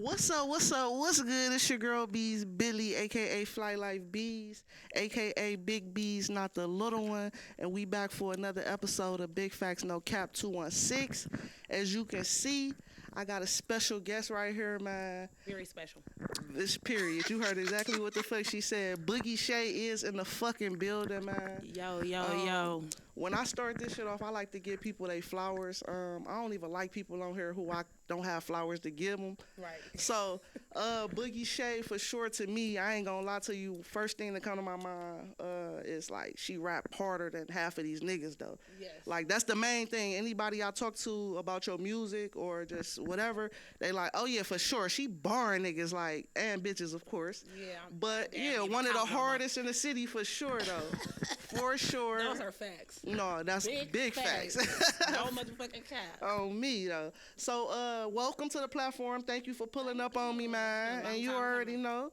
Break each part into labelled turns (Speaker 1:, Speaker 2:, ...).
Speaker 1: What's up? What's up? What's good? It's your girl Bees Billy, aka Fly Life Bees, aka Big Bees, not the little one, and we back for another episode of Big Facts No Cap 216. As you can see, I got a special guest right here, man.
Speaker 2: Very special.
Speaker 1: This period. You heard exactly what the fuck she said. Boogey Shae is in the fucking building, man.
Speaker 2: Yo.
Speaker 1: When I start this shit off, I like to give people their flowers. I don't even like people on here who I don't have flowers to give them.
Speaker 2: Right.
Speaker 1: So, Boogey Shae, for sure, to me, I ain't gonna lie to you, first thing that come to my mind is like she rap harder than half of these niggas, though.
Speaker 2: Yes.
Speaker 1: Like, that's the main thing. Anybody I talk to about your music or just whatever, they like, oh yeah, for sure, she barring niggas, like, and bitches, of course.
Speaker 2: Yeah.
Speaker 1: But yeah, one of the hardest in the city for sure, though. For sure.
Speaker 2: Those are facts.
Speaker 1: No, that's big facts.
Speaker 2: No motherfucking cap.
Speaker 1: On me, though. So, welcome to the platform. Thank you for pulling up on me, man. And you already know.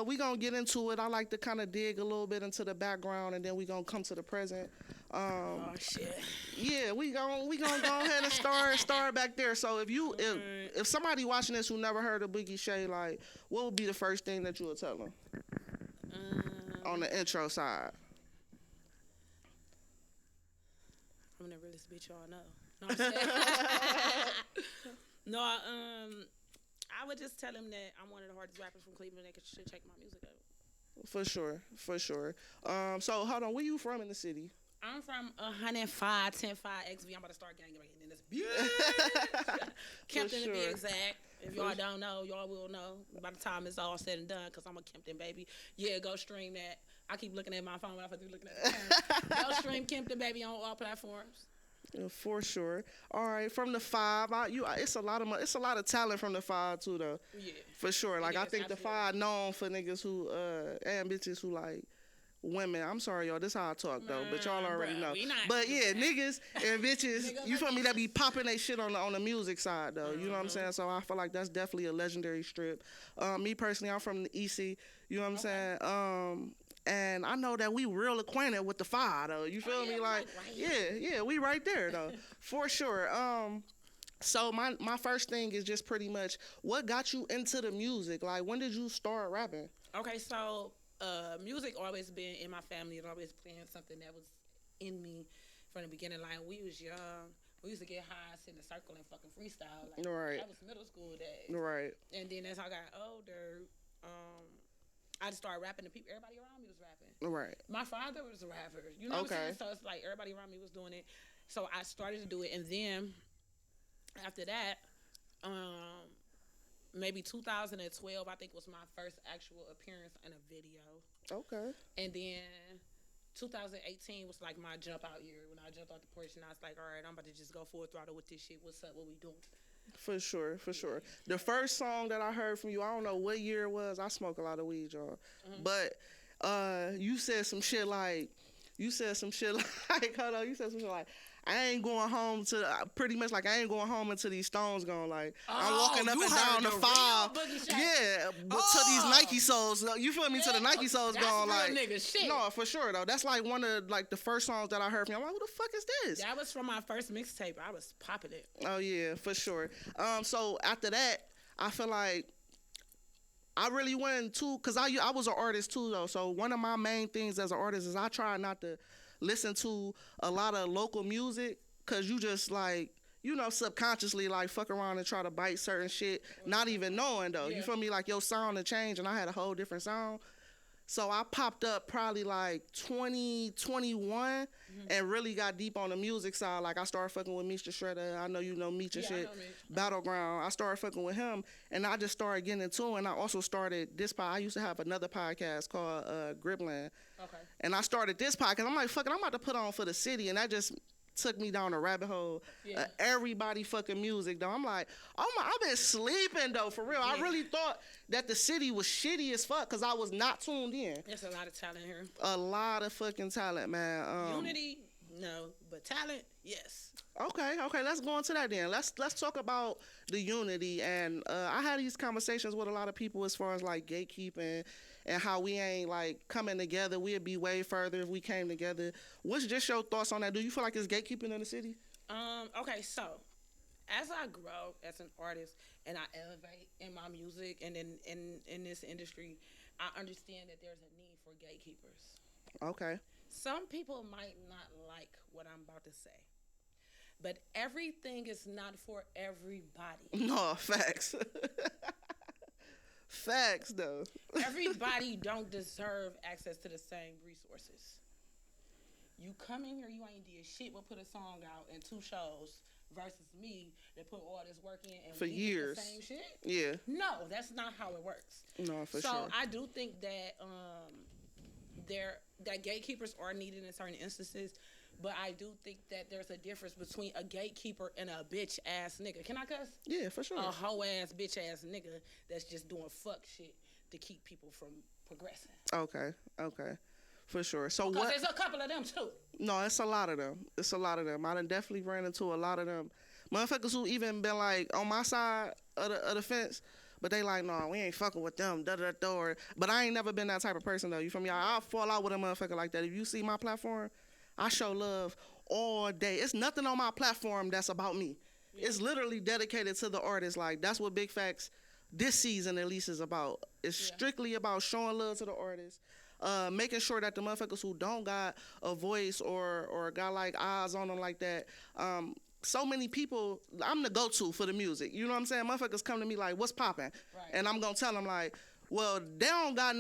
Speaker 1: We gonna get into it. I like to kind of dig a little bit into the background, and then we gonna come to the present.
Speaker 2: Oh shit.
Speaker 1: Yeah, we gonna go ahead and start back there. So if somebody watching this who never heard of Boogey Shae, like, what would be the first thing that you would tell them on the intro side?
Speaker 2: I'm gonna really bitch y'all know. No, I'm saying. No, I would just tell him that I'm one of the hardest rappers from Cleveland. They should check my music out.
Speaker 1: For sure. So hold on, where you from in the city?
Speaker 2: I'm from 105, 10-5 XV. I'm about to start getting in this bitch. Kempton to be exact. If y'all don't know, y'all will know by the time it's all said and done, because I'm a Kempton baby. Yeah, go stream that. I keep looking at my phone when I'm looking at the camera. Go stream Kempton baby on all platforms.
Speaker 1: For sure. All right, from the 5, it's a lot of talent from the 5 too, though.
Speaker 2: Yeah,
Speaker 1: for sure. Like, I think
Speaker 2: absolutely.
Speaker 1: the 5 known for niggas who and bitches who like women. I'm sorry, y'all. This how I talk though, but y'all already know. But yeah, niggas and bitches, you feel me? That be popping they shit on the music side though. You know what I'm saying? So I feel like that's definitely a legendary strip. Me personally, I'm from the EC. You know what I'm saying? And I know that we real acquainted with the 5 though. You feel me? Like, yeah, we right there though, for sure. So my first thing is just pretty much what got you into the music. Like, when did you start rapping?
Speaker 2: Okay, so music always been in my family. It always been something that was in me from the beginning. Like, we was young, we used to get high, sit in a circle and fucking freestyle. Like,
Speaker 1: right.
Speaker 2: That was middle school days.
Speaker 1: Right.
Speaker 2: And then as I got older, I just started rapping, and people, everybody around me was rapping.
Speaker 1: Right.
Speaker 2: My father was a rapper. You know what I'm saying? So it's like everybody around me was doing it. So I started to do it, and then after that, maybe 2012, I think, was my first actual appearance in a video.
Speaker 1: Okay.
Speaker 2: And then 2018 was like my jump out year, when I jumped out the porch, and I was like, all right, I'm about to just go full throttle with this shit. What's up? What we doing?
Speaker 1: For sure. The first song that I heard from you, I don't know what year it was. I smoke a lot of weed, y'all. Mm-hmm. But you said some shit like, hold on, you said some shit like, I ain't going home pretty much like, I ain't going home until these stones gone. Like, I'm walking up and down the 5. Yeah, but to these Nike soles. You feel me? To the Nike soles gone. Like,
Speaker 2: nigga shit.
Speaker 1: No, for sure though. That's like one of like the first songs that I heard from you. I'm like, who the fuck is this?
Speaker 2: That was from my first mixtape. I was popping it.
Speaker 1: Oh yeah, for sure. So after that, I feel like I really went into, because I was an artist too though. So one of my main things as an artist is I try not to listen to a lot of local music, because you just like, you know, subconsciously like fuck around and try to bite certain shit, not even knowing though. Yeah. You feel me? Like, your sound had changed and I had a whole different sound. So I popped up probably like 2021 and really got deep on the music side. Like, I started fucking with Mr. Shredder. I know you know Meech and shit. Battleground. I started fucking with him, and I just started getting into it. And I also started this podcast. I used to have another podcast called Gribland. Okay. And I started this podcast. I'm like, fuck it, I'm about to put on for the city. And that just took me down a rabbit hole. Yeah. Everybody fucking music though. I'm like, oh my, I've been sleeping though, for real. Yeah. I really thought that the city was shitty as fuck because I was not tuned in.
Speaker 2: There's a lot of talent here.
Speaker 1: A lot of fucking talent, man.
Speaker 2: Unity, no, but talent, yes.
Speaker 1: Okay, let's go into that then. Let's talk about the unity. And I had these conversations with a lot of people as far as like gatekeeping and how we ain't like coming together. We'd be way further if we came together. What's just your thoughts on that? Do you feel like it's gatekeeping in the city?
Speaker 2: Okay, so as I grow as an artist and I elevate in my music and in this industry, I understand that there's a need for gatekeepers.
Speaker 1: Okay.
Speaker 2: Some people might not like what I'm about to say, but everything is not for everybody.
Speaker 1: No, facts. Facts, though.
Speaker 2: Everybody don't deserve access to the same resources. You come in here, you ain't did shit but put a song out and 2 shows versus me that put all this work in and
Speaker 1: For
Speaker 2: we
Speaker 1: years.
Speaker 2: did the same shit.
Speaker 1: Yeah.
Speaker 2: No, that's not how it works.
Speaker 1: No, for
Speaker 2: so
Speaker 1: sure.
Speaker 2: I do think that that gatekeepers are needed in certain instances, but I do think that there's a difference between a gatekeeper and a bitch ass nigga. Can I cuss?
Speaker 1: Yeah, for sure.
Speaker 2: A hoe ass bitch ass nigga that's just doing fuck shit to keep people from progressing.
Speaker 1: Okay. For sure. So
Speaker 2: Because
Speaker 1: what?
Speaker 2: there's a couple of them too.
Speaker 1: No, it's a lot of them. I done definitely ran into a lot of them. Motherfuckers who even been like on my side of the fence, but they like, no, we ain't fucking with them. But I ain't never been that type of person though. You feel me? I'll fall out with a motherfucker like that. If you see my platform, I show love all day. It's nothing on my platform that's about me. Yeah. It's literally dedicated to the artist. Like that's what Big Facts this season at least is about. It's strictly about showing love to the artist. Making sure that the motherfuckers who don't got a voice or got like eyes on them like that, so many people, I'm the go-to for the music. You know what I'm saying? Motherfuckers come to me like, what's popping?
Speaker 2: Right.
Speaker 1: And I'm going to tell them like, well, they don't got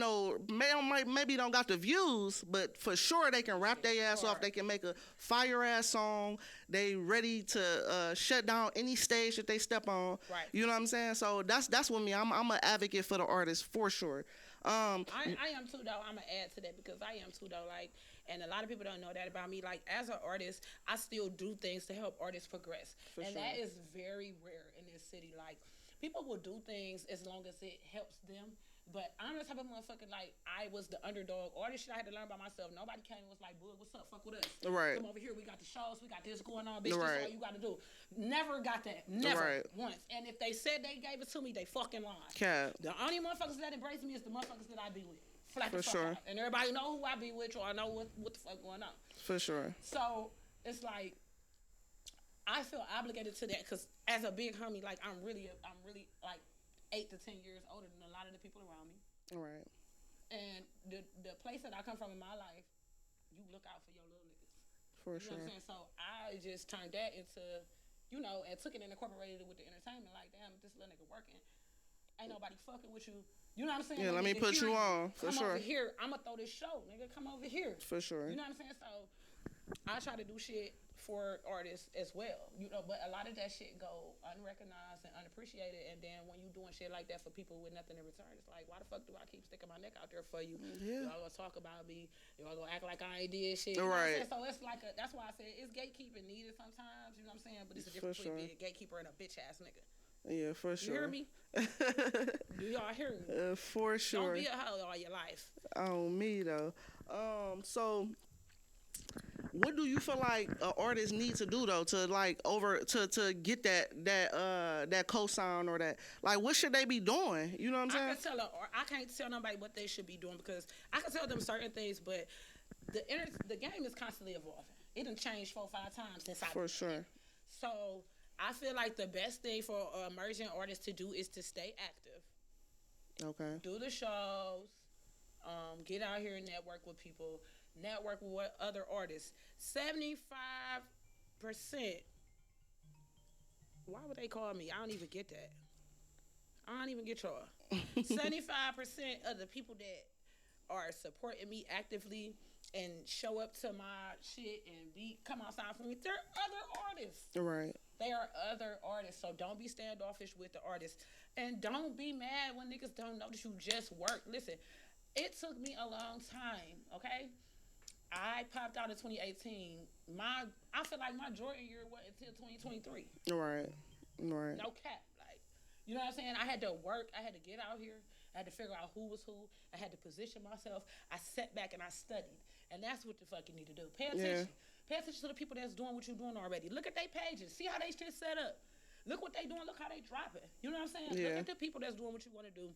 Speaker 1: maybe don't got the views, but for sure they can rap their ass off. They can make a fire-ass song. They ready to shut down any stage that they step on.
Speaker 2: Right.
Speaker 1: You know what I'm saying? So that's what me. I'm an advocate for the artist for sure.
Speaker 2: I am too though. I'm gonna add to that because I am too though. Like, and a lot of people don't know that about me. Like, as an artist, I still do things to help artists progress, that is very rare in this city. Like, people will do things as long as it helps them. But I'm the type of motherfucker, like, I was the underdog. All this shit I had to learn by myself. Nobody came and was like, Boog, what's up? Fuck with us.
Speaker 1: Right.
Speaker 2: Come over here. We got the shows. We got this going on. Bitch, this is all you got to do. Never got that. Never. Once. And if they said they gave it to me, they fucking lied.
Speaker 1: Cap.
Speaker 2: The only motherfuckers that embrace me is the motherfuckers that I be with. Flat
Speaker 1: For
Speaker 2: the fuck
Speaker 1: sure.
Speaker 2: out. And everybody know who I be with, or I know what the fuck going on.
Speaker 1: For sure.
Speaker 2: So, it's like, I feel obligated to that because as a big homie, like, I'm really like 8 to 10 years older than a lot of the people around me.
Speaker 1: Right.
Speaker 2: And the place that I come from in my life, you look out for your little niggas.
Speaker 1: For
Speaker 2: you
Speaker 1: sure.
Speaker 2: know what I'm saying? So I just turned that into, and took it and incorporated it with the entertainment. Like, damn, this little nigga working. Ain't nobody fucking with you. You know what I'm saying?
Speaker 1: Yeah, let me put you on. For sure.
Speaker 2: Come over here. I'm going to throw this show, nigga. Come over here.
Speaker 1: For sure.
Speaker 2: You know what I'm saying? So I try to do shit for artists as well, but a lot of that shit go unrecognized and unappreciated, and then when you doing shit like that for people with nothing in return, it's like, why the fuck do I keep sticking my neck out there for you?
Speaker 1: Yeah.
Speaker 2: Y'all gonna talk about me, y'all gonna act like I ain't did shit.
Speaker 1: Right.
Speaker 2: So it's like that's why I said it's gatekeeping needed sometimes, you know what I'm saying? But it's a difference between being a gatekeeper and a bitch ass nigga.
Speaker 1: Yeah, for sure.
Speaker 2: You hear me? Do y'all hear me?
Speaker 1: For sure.
Speaker 2: Don't be a hoe all your life.
Speaker 1: On me though. So what do you feel like an artist needs to do though to to get that cosign or that, like, what should they be doing? You know what I'm saying?
Speaker 2: I can't tell nobody what they should be doing because I can tell them certain things, but the game is constantly evolving. It done changed 4 or 5 times since I.
Speaker 1: For sure.
Speaker 2: So I feel like the best thing for emerging artists to do is to stay active.
Speaker 1: Okay.
Speaker 2: Do the shows. Get out here and network with people. Network with other artists. 75%. Why would they call me? I don't even get that. I don't even get y'all. 75% of the people that are supporting me actively and show up to my shit and come outside for me, they're other artists.
Speaker 1: Right.
Speaker 2: They are other artists, so don't be standoffish with the artists. And don't be mad when niggas don't know that you just work. Listen, it took me a long time, okay? I popped out in 2018. I feel like my Jordan year went until 2023.
Speaker 1: Right.
Speaker 2: No cap. Like, you know what I'm saying? I had to work. I had to get out here. I had to figure out who was who. I had to position myself. I sat back and I studied. And that's what the fuck you need to do. Pay attention. Yeah. Pay attention to the people that's doing what you're doing already. Look at their pages. See how they shit set up. Look what they doing. Look how they dropping. You know what I'm saying?
Speaker 1: Yeah.
Speaker 2: Look at the people that's doing what you want to do.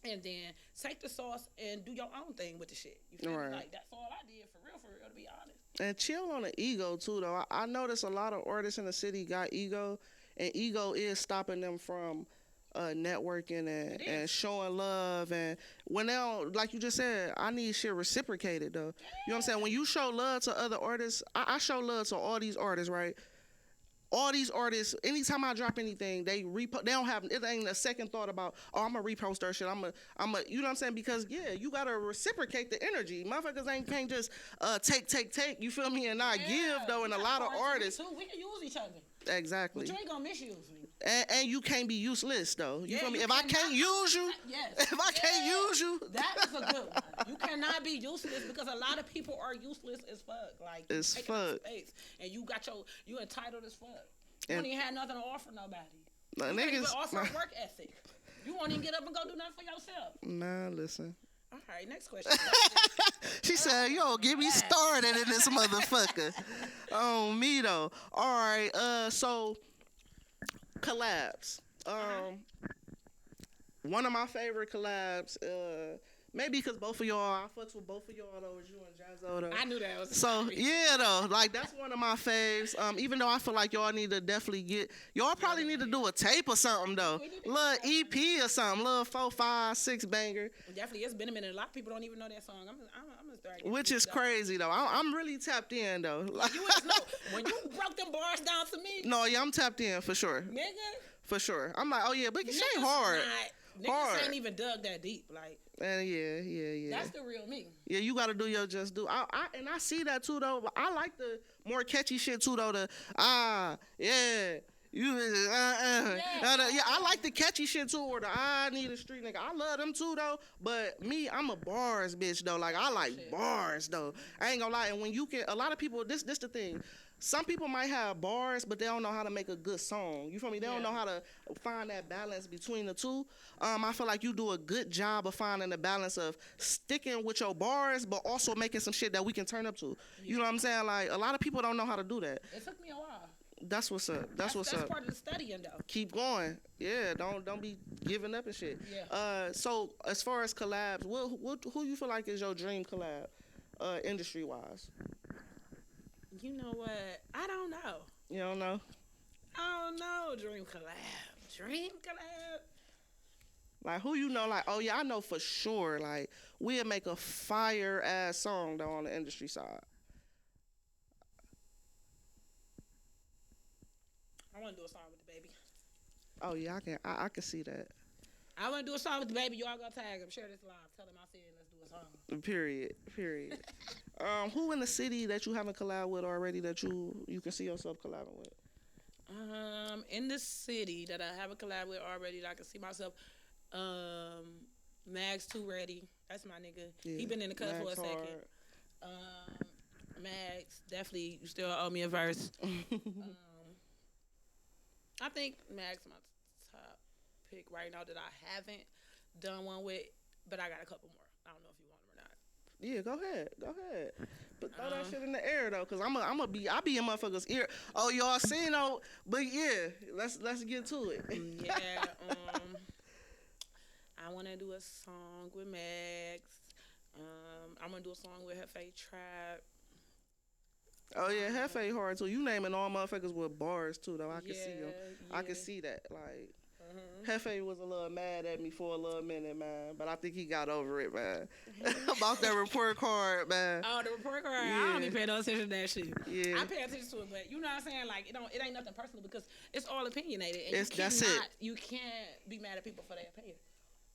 Speaker 2: And then take the sauce and do your own thing with the shit. You feel me? Like, that's all I did, for real, to be honest.
Speaker 1: And chill on the ego, too, though. I notice a lot of artists in the city got ego, and ego is stopping them from networking and showing love. And when they don't, like you just said, I need shit reciprocated though. You know what I'm saying? When you show love to other artists, I show love to all these artists, right? All these artists, anytime I drop anything, they don't have, it ain't a second thought about, oh, I'm gonna repost their shit. I'm a, you know what I'm saying? Because yeah, you gotta reciprocate the energy. Motherfuckers can't just take. You feel me? And not give though. And a lot of artists,
Speaker 2: too. We can use each other.
Speaker 1: Exactly.
Speaker 2: But you ain't gonna misuse me.
Speaker 1: And you can't be useless though. You feel me? If I can't use you, if I can't use you,
Speaker 2: that is a good one. You cannot be useless because a lot of people are useless as fuck. Like
Speaker 1: it's fuck.
Speaker 2: Space, and you entitled as fuck. You don't even have nothing to offer nobody. You
Speaker 1: niggas
Speaker 2: can't even offer a work ethic. You won't even get up and go do nothing for yourself.
Speaker 1: Nah, listen.
Speaker 2: All right, next question.
Speaker 1: She said, yo, get me started in this motherfucker. On me, though. All right, so, collabs. One of my favorite collabs, maybe because both of y'all, I fucks with both of y'all, though, was you and Jazzo, though.
Speaker 2: I knew that was
Speaker 1: so, yeah, though, like, that's one of my faves. Even though I feel like y'all need to definitely y'all probably need to do a tape or something, though. Little EP or something, little 4, 5, 6 banger.
Speaker 2: Definitely, it's been a minute. A lot of people don't even know that song. I'm gonna start.
Speaker 1: Which is crazy, though. I'm really tapped in, though.
Speaker 2: You is, no, when you broke them bars down to me.
Speaker 1: No, yeah, I'm tapped in, for sure.
Speaker 2: Nigga.
Speaker 1: For sure. I'm like, oh, yeah, but Shae hard.
Speaker 2: Niggas ain't even dug that deep, like.
Speaker 1: Yeah.
Speaker 2: That's the real me.
Speaker 1: Yeah, you gotta do your just do. I see that too though. But I like the more catchy shit too though. I like the catchy shit too, or the I need a street nigga. I love them too though. But me, I'm a bars bitch though. Like I like bars though. I ain't gonna lie. And when you can, a lot of people, this the thing. Some people might have bars, but they don't know how to make a good song. You feel me? They don't know how to find that balance between the two. I feel like you do a good job of finding the balance of sticking with your bars, but also making some shit that we can turn up to. You know what I'm saying? Like, a lot of people don't know how to do that.
Speaker 2: It took me a while.
Speaker 1: That's what's up. That's what's up.
Speaker 2: That's part of the studying, though.
Speaker 1: Keep going. Yeah, don't be giving up and shit.
Speaker 2: Yeah.
Speaker 1: So, as far as collabs, who you feel like is your dream collab, industry-wise?
Speaker 2: You know what? I don't know.
Speaker 1: You don't know?
Speaker 2: I don't know. Dream collab.
Speaker 1: Like, who you know, like, oh, yeah, I know for sure, like, we'll make a fire-ass song, though, on the industry side.
Speaker 2: I want to do a song with the baby.
Speaker 1: Oh, yeah, I can see that.
Speaker 2: I want to do a song with the baby. Y'all go tag him. Share this live. Tell him I said let's do a song.
Speaker 1: Period. Who in the city that you haven't collabed with already that you can see yourself collabing with?
Speaker 2: In the city that I haven't collabed with already that I can see myself, Mags Too Ready. That's my nigga. Yeah, he been in the cut for a second. Mags, definitely, you still owe me a verse. I think Mags my top pick right now that I haven't done one with, but I got a couple more. I don't know if you want them or not.
Speaker 1: Yeah, go ahead. But throw that shit in the air though, cause I be in motherfuckers' ear. Oh, y'all seen though? But yeah, let's get to it.
Speaker 2: Yeah, I wanna do a song with Mags. I'm gonna do a song with Hefe Trap.
Speaker 1: Oh yeah, Hefe hard too. You naming all motherfuckers with bars too though. I can see them. Yeah. I can see that. Like Hefe was a little mad at me for a little minute, man. But I think he got over it, man. About that report card, man.
Speaker 2: Oh, the report card. Yeah. I don't even pay no attention to that shit.
Speaker 1: Yeah.
Speaker 2: I pay attention to it, but you know what I'm saying? Like it ain't nothing personal because it's all opinionated. And
Speaker 1: that's it.
Speaker 2: You can't be mad at people for their opinion.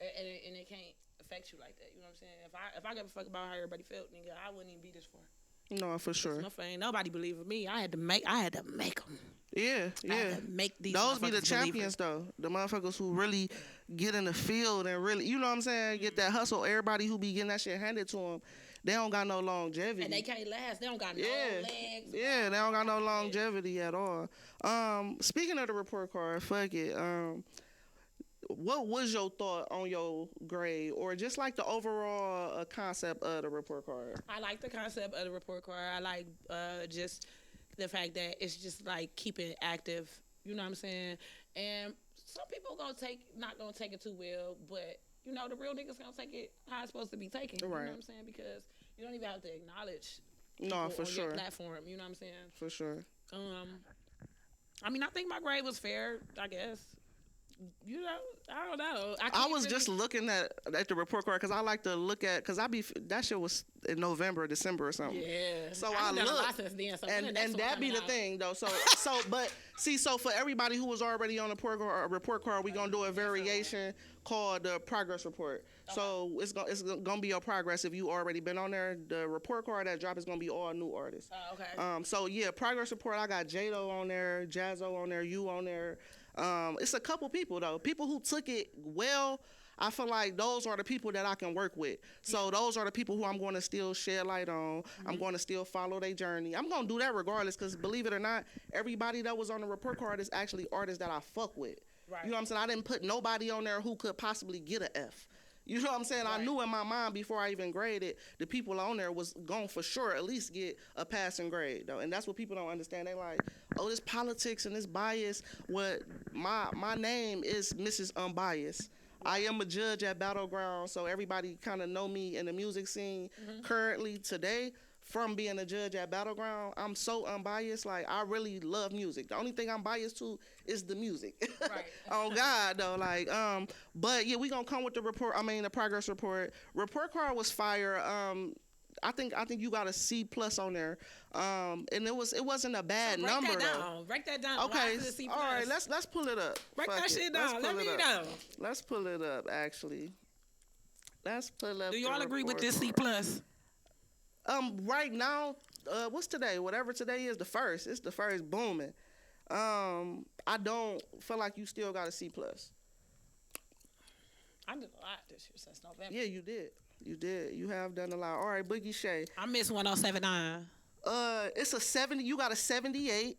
Speaker 2: And it can't affect you like that. You know what I'm saying? If I give a fuck about how everybody felt, nigga, I wouldn't even be this far.
Speaker 1: No, for sure.
Speaker 2: Ain't nobody believe in me. I had to make them.
Speaker 1: Yeah.
Speaker 2: I had to make these.
Speaker 1: Those be the champions though. The motherfuckers who really get in the field and really, you know what I'm saying, get that hustle. Everybody who be getting that shit handed to them, they don't got no longevity.
Speaker 2: And they can't last. They don't got no legs.
Speaker 1: Yeah, they don't got no longevity at all. Speaking of the report card, fuck it. What was your thought on your grade, or just like the overall concept of the report card?
Speaker 2: I like the concept of the report card. I like just the fact that it's just like keeping active. You know what I'm saying? And some people not gonna take it too well, but you know the real niggas gonna take it how it's supposed to be taken. You know what I'm saying? Because you don't even have to acknowledge
Speaker 1: for sure
Speaker 2: your platform. You know what I'm saying?
Speaker 1: For sure.
Speaker 2: I mean, I think my grade was fair. I guess. You know, I don't know.
Speaker 1: I was just looking at the report card because I like to look at because that shit was in November, December or something.
Speaker 2: Yeah.
Speaker 1: So I looked, and that be the thing though. So but see, so for everybody who was already on the report card, we gonna do a variation called the progress report. Okay. So it's gonna be your progress if you already been on there. The report card that drop is gonna be all new artists.
Speaker 2: Okay.
Speaker 1: So yeah, progress report. I got Jado on there, Jazzo on there, you on there. It's a couple people though. People who took it well. I feel like those are the people that I can work with. So those are the people who I'm going to still shed light on. Mm-hmm. I'm going to still follow their journey. I'm going to do that regardless because believe it or not, everybody that was on the report card is actually artists that I fuck with. Right. You know what I'm saying? I didn't put nobody on there who could possibly get an F. You know what I'm saying? Right. I knew in my mind before I even graded, the people on there was going for sure at least get a passing grade, though. And that's what people don't understand. They like, oh, this politics and this bias. What my name is Mrs. Unbiased. I am a judge at Battleground, so everybody kind of know me in the music scene currently today. From being a judge at Battleground, I'm so unbiased. Like, I really love music. The only thing I'm biased to is the music. Right. Oh, God, though. Like, but, yeah, we going to come with the progress report. Report card was fire. I think you got a C+ on there. And it wasn't a bad number, though.
Speaker 2: Write that down.
Speaker 1: Okay. All right, let's pull it up.
Speaker 2: Write that shit down. Let me know.
Speaker 1: Let's pull it up, actually. Let's pull up.
Speaker 2: Do y'all agree with this C+?
Speaker 1: Right now, what's today? Whatever today is, the first. It's the first booming. I don't feel like you still got a C+.
Speaker 2: I did a lot this year since November.
Speaker 1: Yeah, you did. You did. You have done a lot. All right, Boogey Shae.
Speaker 2: I missed 1079.
Speaker 1: It's a 70. You got a 78.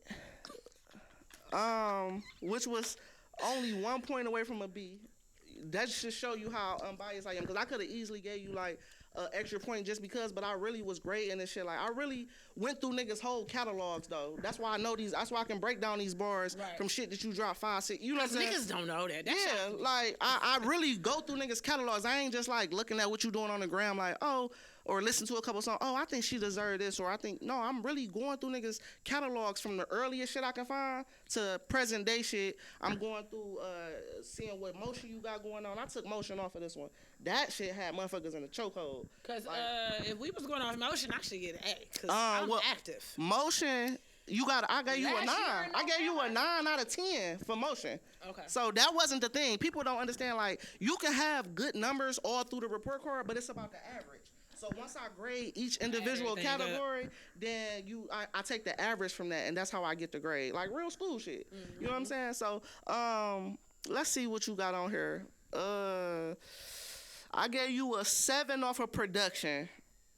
Speaker 1: Which was only 1 point away from a B. That should show you how unbiased I am. Because I could have easily gave you like extra point just because, but I really was great in this shit. Like, I really went through niggas' whole catalogs, though. That's why I know these. That's why I can break down these bars from shit that you drop 5, 6. You know what I'm saying?
Speaker 2: Niggas don't know that.
Speaker 1: Like, I really go through niggas' catalogs. I ain't just, like, looking at what you doing on the gram, like, oh, or listen to a couple songs. Oh, I think she deserved this, or I think, no, I'm really going through niggas' catalogs from the earliest shit I can find to present day shit. I'm going through seeing what motion you got going on. I took motion off of this one. That shit had motherfuckers in the chokehold.
Speaker 2: Because if we was going off motion, I should get an A. Because I'm active.
Speaker 1: Motion, I gave you a 9. I gave you a 9 out of 10 for motion. Okay. So that wasn't the thing. People don't understand, like, you can have good numbers all through the report card, but it's about the average. So once I grade each individual category, then I take the average from that, and that's how I get the grade. Like real school shit. Mm-hmm. You know what I'm saying? So let's see what you got on here. I gave you a 7 off of production.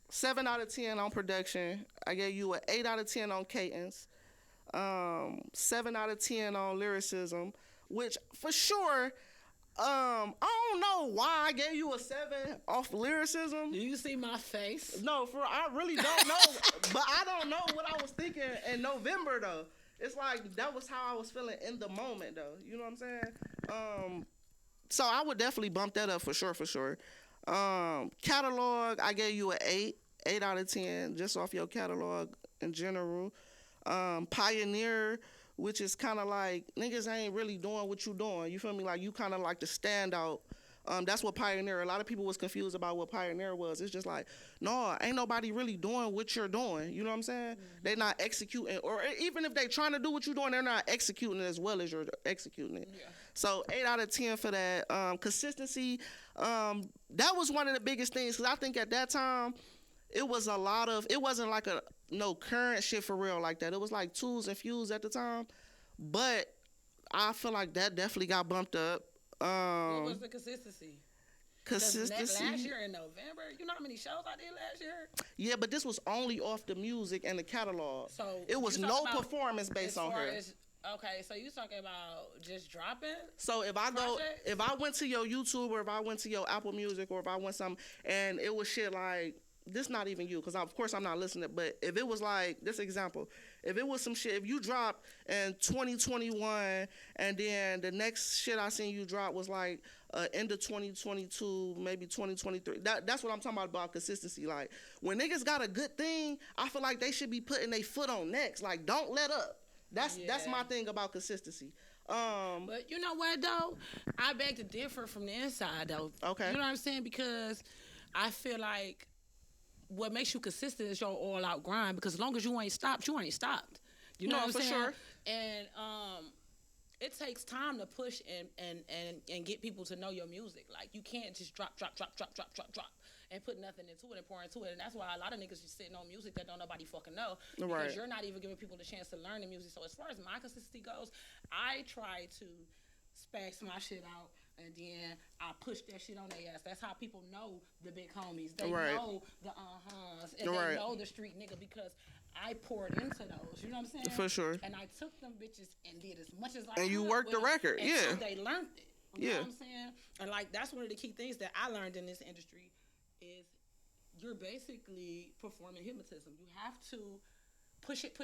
Speaker 1: 7 out of 10 on production. I gave you an 8 out of 10 on cadence. 7 out of 10 on lyricism, which for sure, I don't know why I gave you a 7 off lyricism.
Speaker 2: Do you see my face?
Speaker 1: No, I really don't know. But I don't know what I was thinking in November, though. It's like that was how I was feeling in the moment, though. You know what I'm saying? So I would definitely bump that up for sure. Catalog, I gave you an 8 out of 10, just off your catalog in general. Pioneer, which is kind of like, niggas ain't really doing what you doing. You feel me? Like, you kind of like the standout. That's what Pioneer, a lot of people was confused about what Pioneer was. It's just like, no, ain't nobody really doing what you're doing. You know what I'm saying? Mm-hmm. They not executing, or even if they trying to do what you're doing, they're not executing it as well as you're executing it. Yeah. So 8 out of 10 for that. Consistency, that was one of the biggest things, because I think at that time, it was a lot of, it wasn't like no current shit for real like that. It was like Tools and Fuse at the time. But I feel like that definitely got bumped up.
Speaker 2: What was the consistency?
Speaker 1: Consistency.
Speaker 2: Last year in November, you know how many shows I did last year?
Speaker 1: Yeah, but this was only off the music and the catalog.
Speaker 2: So
Speaker 1: it was no performance based on her.
Speaker 2: Okay, so you talking about just dropping?
Speaker 1: So if I went to your YouTube, or if I went to your Apple Music, or if I went and it was shit like, this not even you, because of course I'm not listening, but if it was like, this example, if it was some shit, if you dropped in 2021 and then the next shit I seen you drop was like end of 2022, maybe 2023, that's what I'm talking about consistency. Like, when niggas got a good thing, I feel like they should be putting their foot on next. Like, don't let up. That's my thing about consistency.
Speaker 2: But you know what though? I beg to differ from the inside though.
Speaker 1: Okay.
Speaker 2: You know what I'm saying? Because I feel like what makes you consistent is your all out grind. Because as long as you ain't stopped, you ain't stopped. You know what I'm saying?
Speaker 1: Sure.
Speaker 2: And it takes time to push and get people to know your music. Like you can't just drop and put nothing into it and pour into it. And that's why a lot of niggas just sitting on music that don't nobody fucking know. Because you're not even giving people the chance to learn the music. So as far as my consistency goes, I try to spax my shit out and then I push that shit on their ass. That's how people know the big homies. They know the and they know the street nigga because I poured into those. You know what I'm saying?
Speaker 1: For sure.
Speaker 2: And I took them bitches and did as much as I
Speaker 1: could. And you worked the record.
Speaker 2: Until they learned it. You know what I'm saying? And like that's one of the key things that I learned in this industry is you're basically performing hypnotism. You have to push it.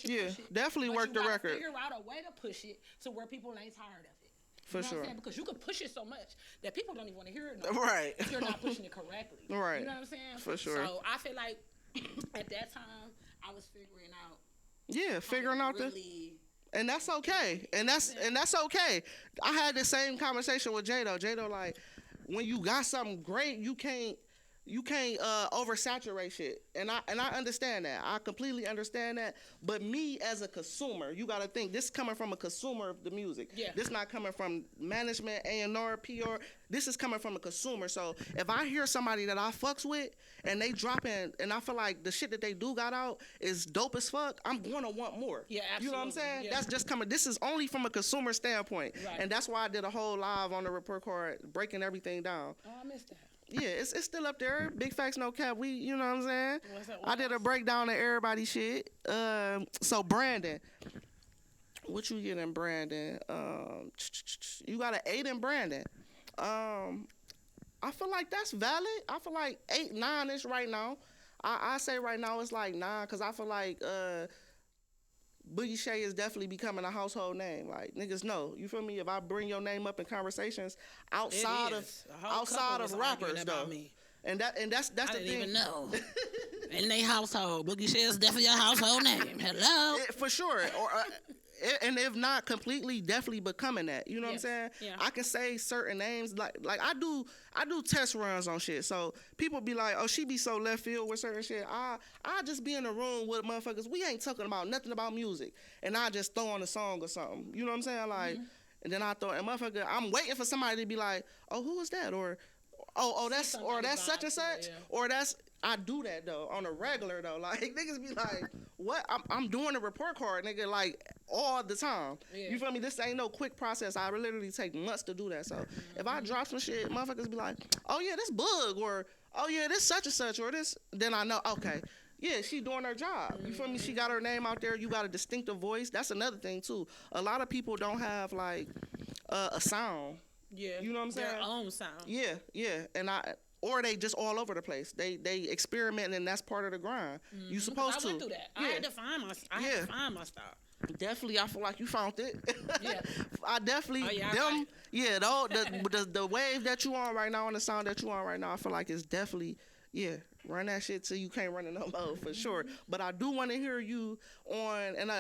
Speaker 1: Yeah, definitely work the record.
Speaker 2: Figure out a way to push it to where people ain't tired of it.
Speaker 1: For sure.
Speaker 2: Because you can push it so much that people don't even want to hear it.
Speaker 1: Right.
Speaker 2: If you're not pushing it correctly.
Speaker 1: Right.
Speaker 2: You know what I'm saying?
Speaker 1: For sure.
Speaker 2: So I feel like at that time I was figuring out.
Speaker 1: Yeah, figuring out
Speaker 2: really
Speaker 1: and that's okay. And that's okay. I had the same conversation with Jado. Jado, like, when you got something great, you can't oversaturate shit. And I understand that. I completely understand that. But me as a consumer, you gotta think this coming from a consumer of the music.
Speaker 2: Yeah.
Speaker 1: This not coming from management, A&R, PR. This is coming from a consumer. So if I hear somebody that I fucks with and they dropping and I feel like the shit that they do got out is dope as fuck, I'm gonna want more.
Speaker 2: Yeah, absolutely.
Speaker 1: You know what I'm saying?
Speaker 2: Yeah.
Speaker 1: That's just coming. This is only from a consumer standpoint.
Speaker 2: Right.
Speaker 1: And that's why I did a whole live on the report card breaking everything down.
Speaker 2: Oh, I missed that.
Speaker 1: Yeah, it's still up there. Big facts, no cap. You know what I'm saying?
Speaker 2: What's
Speaker 1: I did a breakdown of everybody's shit. So Brandon, what you getting, Brandon? You got an 8 in Brandon. I feel like that's valid. I feel like 8, 9-ish right now. I say right now it's like 9 because I feel like Boogey Shae is definitely becoming a household name. Like niggas know, you feel me? If I bring your name up in conversations outside of rappers though, and that's the thing.
Speaker 2: I didn't even know. In their household, Boogey Shae is definitely a household name. Hello,
Speaker 1: for sure. Or and if not completely, definitely becoming that. You know what I'm saying?
Speaker 2: Yeah.
Speaker 1: I can say certain names like I do test runs on shit. So people be like, oh, she be so left field with certain shit. I just be in a room with motherfuckers. We ain't talking about nothing about music, and I just throw on a song or something. You know what I'm saying? Like, and then I throw and motherfucker. I'm waiting for somebody to be like, oh, who was that? Or that's such and such, or that's. I do that though on a regular though. Like niggas be like, "What? I'm doing a report card, nigga, like all the time." Yeah. You feel me? This ain't no quick process. I literally take months to do that. So if I drop some shit, motherfuckers be like, "Oh yeah, this Bug," or "Oh yeah, this such and such," or this. Then I know, okay, yeah, she doing her job. You feel me? She got her name out there. You got a distinctive voice. That's another thing too. A lot of people don't have like a sound.
Speaker 2: Yeah,
Speaker 1: you know what I'm saying?
Speaker 2: Their own sound.
Speaker 1: Yeah, and or they just all over the place. They experiment, and that's part of the grind. You supposed to.
Speaker 2: I went through that.
Speaker 1: Yeah.
Speaker 2: I had to find my style.
Speaker 1: Definitely, I feel like you found it.
Speaker 2: Yeah.
Speaker 1: I definitely the wave that you on right now and the sound that you on right now, I feel like it's definitely run that shit till you can't run it no more for sure. But I do want to hear you on, and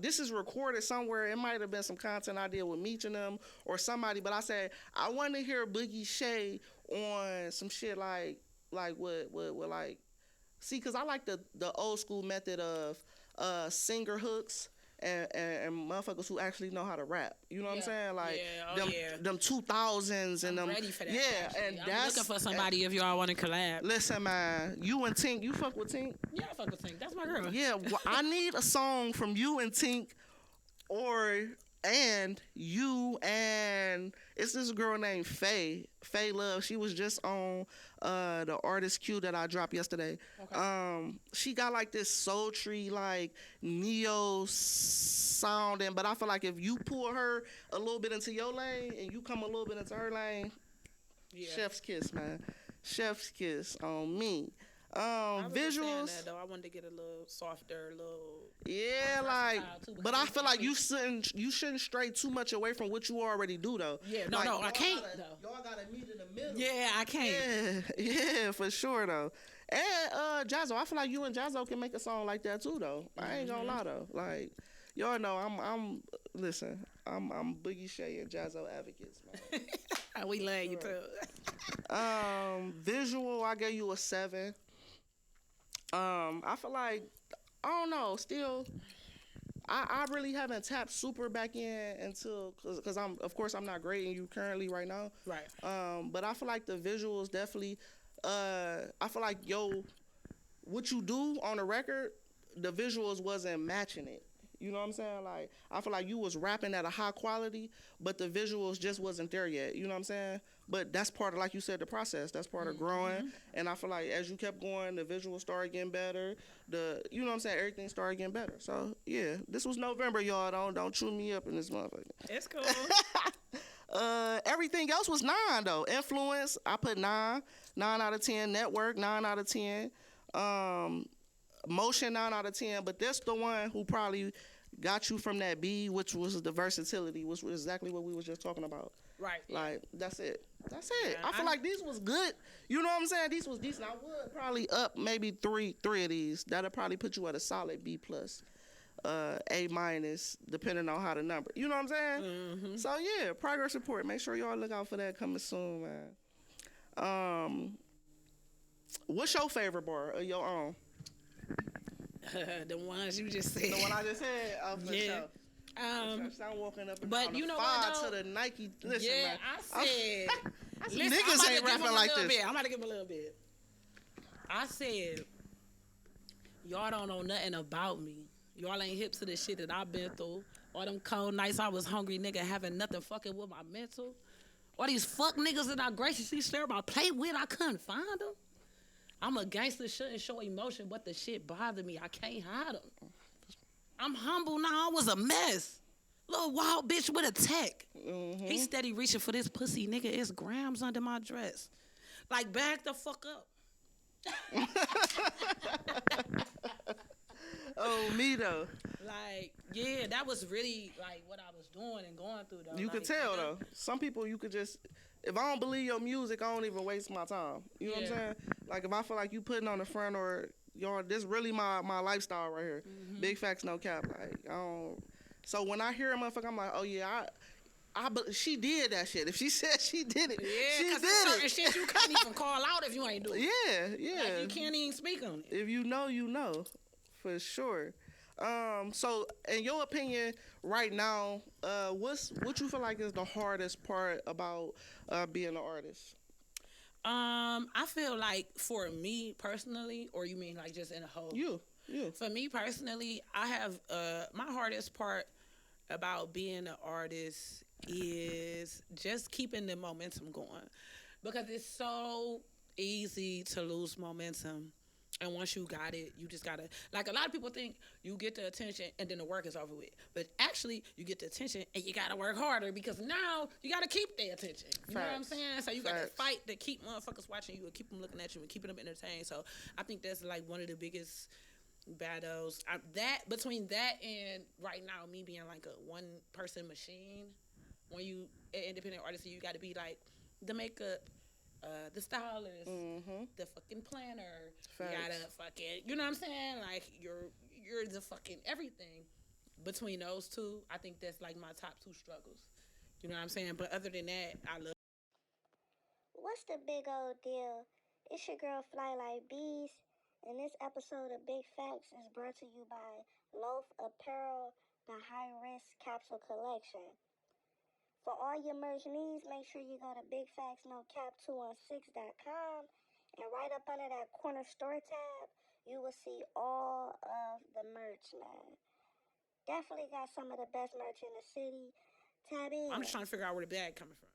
Speaker 1: this is recorded somewhere. It might have been some content I did with Meech and them or somebody. But I said I want to hear Boogey Shae on some shit like what like, see, because I like the old school method of singer hooks and motherfuckers who actually know how to rap. You know what I'm saying? Like them 2000s and them.
Speaker 2: Ready for that.
Speaker 1: Yeah,
Speaker 2: actually.
Speaker 1: and
Speaker 2: I'm
Speaker 1: that's
Speaker 2: looking for somebody if y'all want to collab.
Speaker 1: Listen, man, you and Tink, you fuck with Tink?
Speaker 2: Yeah, I fuck with Tink. That's my girl.
Speaker 1: Yeah, I need a song from you and Tink, and you and it's this girl named Faye Love. She was just on the artist Q that I dropped yesterday. Okay. She got like this sultry like neo sounding, but I feel like if you pull her a little bit into your lane and you come a little bit into her lane, chef's kiss, man. Chef's kiss on me. Visuals.
Speaker 2: That, though. I wanted to get a little softer,
Speaker 1: but I feel like you shouldn't stray too much away from what you already do though.
Speaker 2: Yeah, I can't though.
Speaker 1: Y'all gotta meet in the middle.
Speaker 2: Yeah, I can't.
Speaker 1: Yeah, for sure though. And Jazzo, I feel like you and Jazzo can make a song like that too though. I ain't gonna lie though. Like y'all know I'm listen. I'm Boogey, Shae, and Jazzo advocates, man.
Speaker 2: We love you too.
Speaker 1: Visual, I gave you a 7. I feel like I don't know. Still, I really haven't tapped super back in until because I'm not grading you currently right now.
Speaker 2: Right.
Speaker 1: But I feel like the visuals definitely. I feel like what you do on the record, the visuals wasn't matching it. You know what I'm saying? Like I feel like you was rapping at a high quality, but the visuals just wasn't there yet. You know what I'm saying? But that's part of, like you said, the process. That's part of growing. And I feel like as you kept going, the visuals started getting better. You know what I'm saying? Everything started getting better. So yeah, this was November, y'all. Don't chew me up in this motherfucker.
Speaker 2: It's cool.
Speaker 1: Everything else was 9 though. Influence, I put 9. 9 out of 10. Network, 9 out of 10. Motion, 9 out of 10. But that's the one who probably got you from that B, which was the versatility, which was exactly what we was just talking about.
Speaker 2: Right.
Speaker 1: Like that's it. Yeah, I feel
Speaker 2: I'm
Speaker 1: like these was good. You know what I'm saying? These was decent. I would probably up maybe three of these. That'll probably put you at a solid B plus. A minus, depending on how the number. You know what I'm saying?
Speaker 2: Mm-hmm.
Speaker 1: So yeah, progress report. Make sure y'all look out for that coming soon, man. What's your favorite bar of your own?
Speaker 2: The ones you just said.
Speaker 1: The one I just said. Oh, for
Speaker 2: Yeah.
Speaker 1: sure. I'm walking up and
Speaker 2: but
Speaker 1: down
Speaker 2: you
Speaker 1: the
Speaker 2: know
Speaker 1: 5
Speaker 2: what, though?
Speaker 1: to the Nike. Listen,
Speaker 2: Yeah,
Speaker 1: man.
Speaker 2: I said. Listen,
Speaker 1: Niggas ain't rapping like this.
Speaker 2: I'm about to give him a little bit. I said, y'all don't know nothing about me. Y'all ain't hip to the shit that I've been through. All them cold nights I was hungry, nigga, having nothing fucking with my mental. All these fuck niggas that I graciously share my play with, I couldn't find them. I'm a gangster, shouldn't show emotion, but the shit bothered me. I can't hide them. I'm humble now. I was a mess. Little wild bitch with a tech.
Speaker 1: Mm-hmm.
Speaker 2: He steady reaching for this pussy, nigga. It's grams under my dress. Like, back the fuck up.
Speaker 1: Oh, me though.
Speaker 2: Like, yeah, that was really like what I was doing and going through though.
Speaker 1: You
Speaker 2: like,
Speaker 1: could tell though. Some people you could just, if I don't believe your music, I don't even waste my time. You know what I'm saying? Like if I feel like you putting on the front or y'all, this really my lifestyle right here.
Speaker 2: Mm-hmm.
Speaker 1: Big facts, no cap. Like I don't. So when I hear a motherfucker, I'm like, oh yeah, she did that shit. If she said she did it,
Speaker 2: yeah,
Speaker 1: she
Speaker 2: because
Speaker 1: did
Speaker 2: there's certain
Speaker 1: it.
Speaker 2: shit you can't even call out if you ain't doing it.
Speaker 1: Yeah.
Speaker 2: Like, you can't even speak on it.
Speaker 1: If you know, for sure. So in your opinion, right now, what you feel like is the hardest part about being an artist?
Speaker 2: I feel like for me personally, or you mean like just in a whole?
Speaker 1: You.
Speaker 2: For me personally, I have my hardest part about being an artist is just keeping the momentum going, because it's so easy to lose momentum. And once you got it, you just gotta, like a lot of people think you get the attention and then the work is over with. But actually, you get the attention and you gotta work harder, because now you gotta keep their attention. You know what I'm saying? So you gotta fight to keep motherfuckers watching you and keep them looking at you and keeping them entertained. So I think that's like one of the biggest battles. Between that and right now me being like a one person machine, when you an independent artist, you gotta be like the makeup, the stylist, the fucking planner.
Speaker 1: Facts.
Speaker 2: You gotta fucking, you know what I'm saying? Like you're the fucking everything. Between those two, I think that's like my top 2 struggles. You know what I'm saying? But other than that, I love.
Speaker 3: What's the big old deal? It's your girl Fly Like Bees, and this episode of Big Facts is brought to you by Loaf Apparel, the High Risk Capsule Collection. For all your merch needs, make sure you go to BigFactsNoCap216.com, and right up under that corner store tab, you will see all of the merch, man. Definitely got some of the best merch in the city. Tab in.
Speaker 2: I'm just trying to figure out where the bag coming from.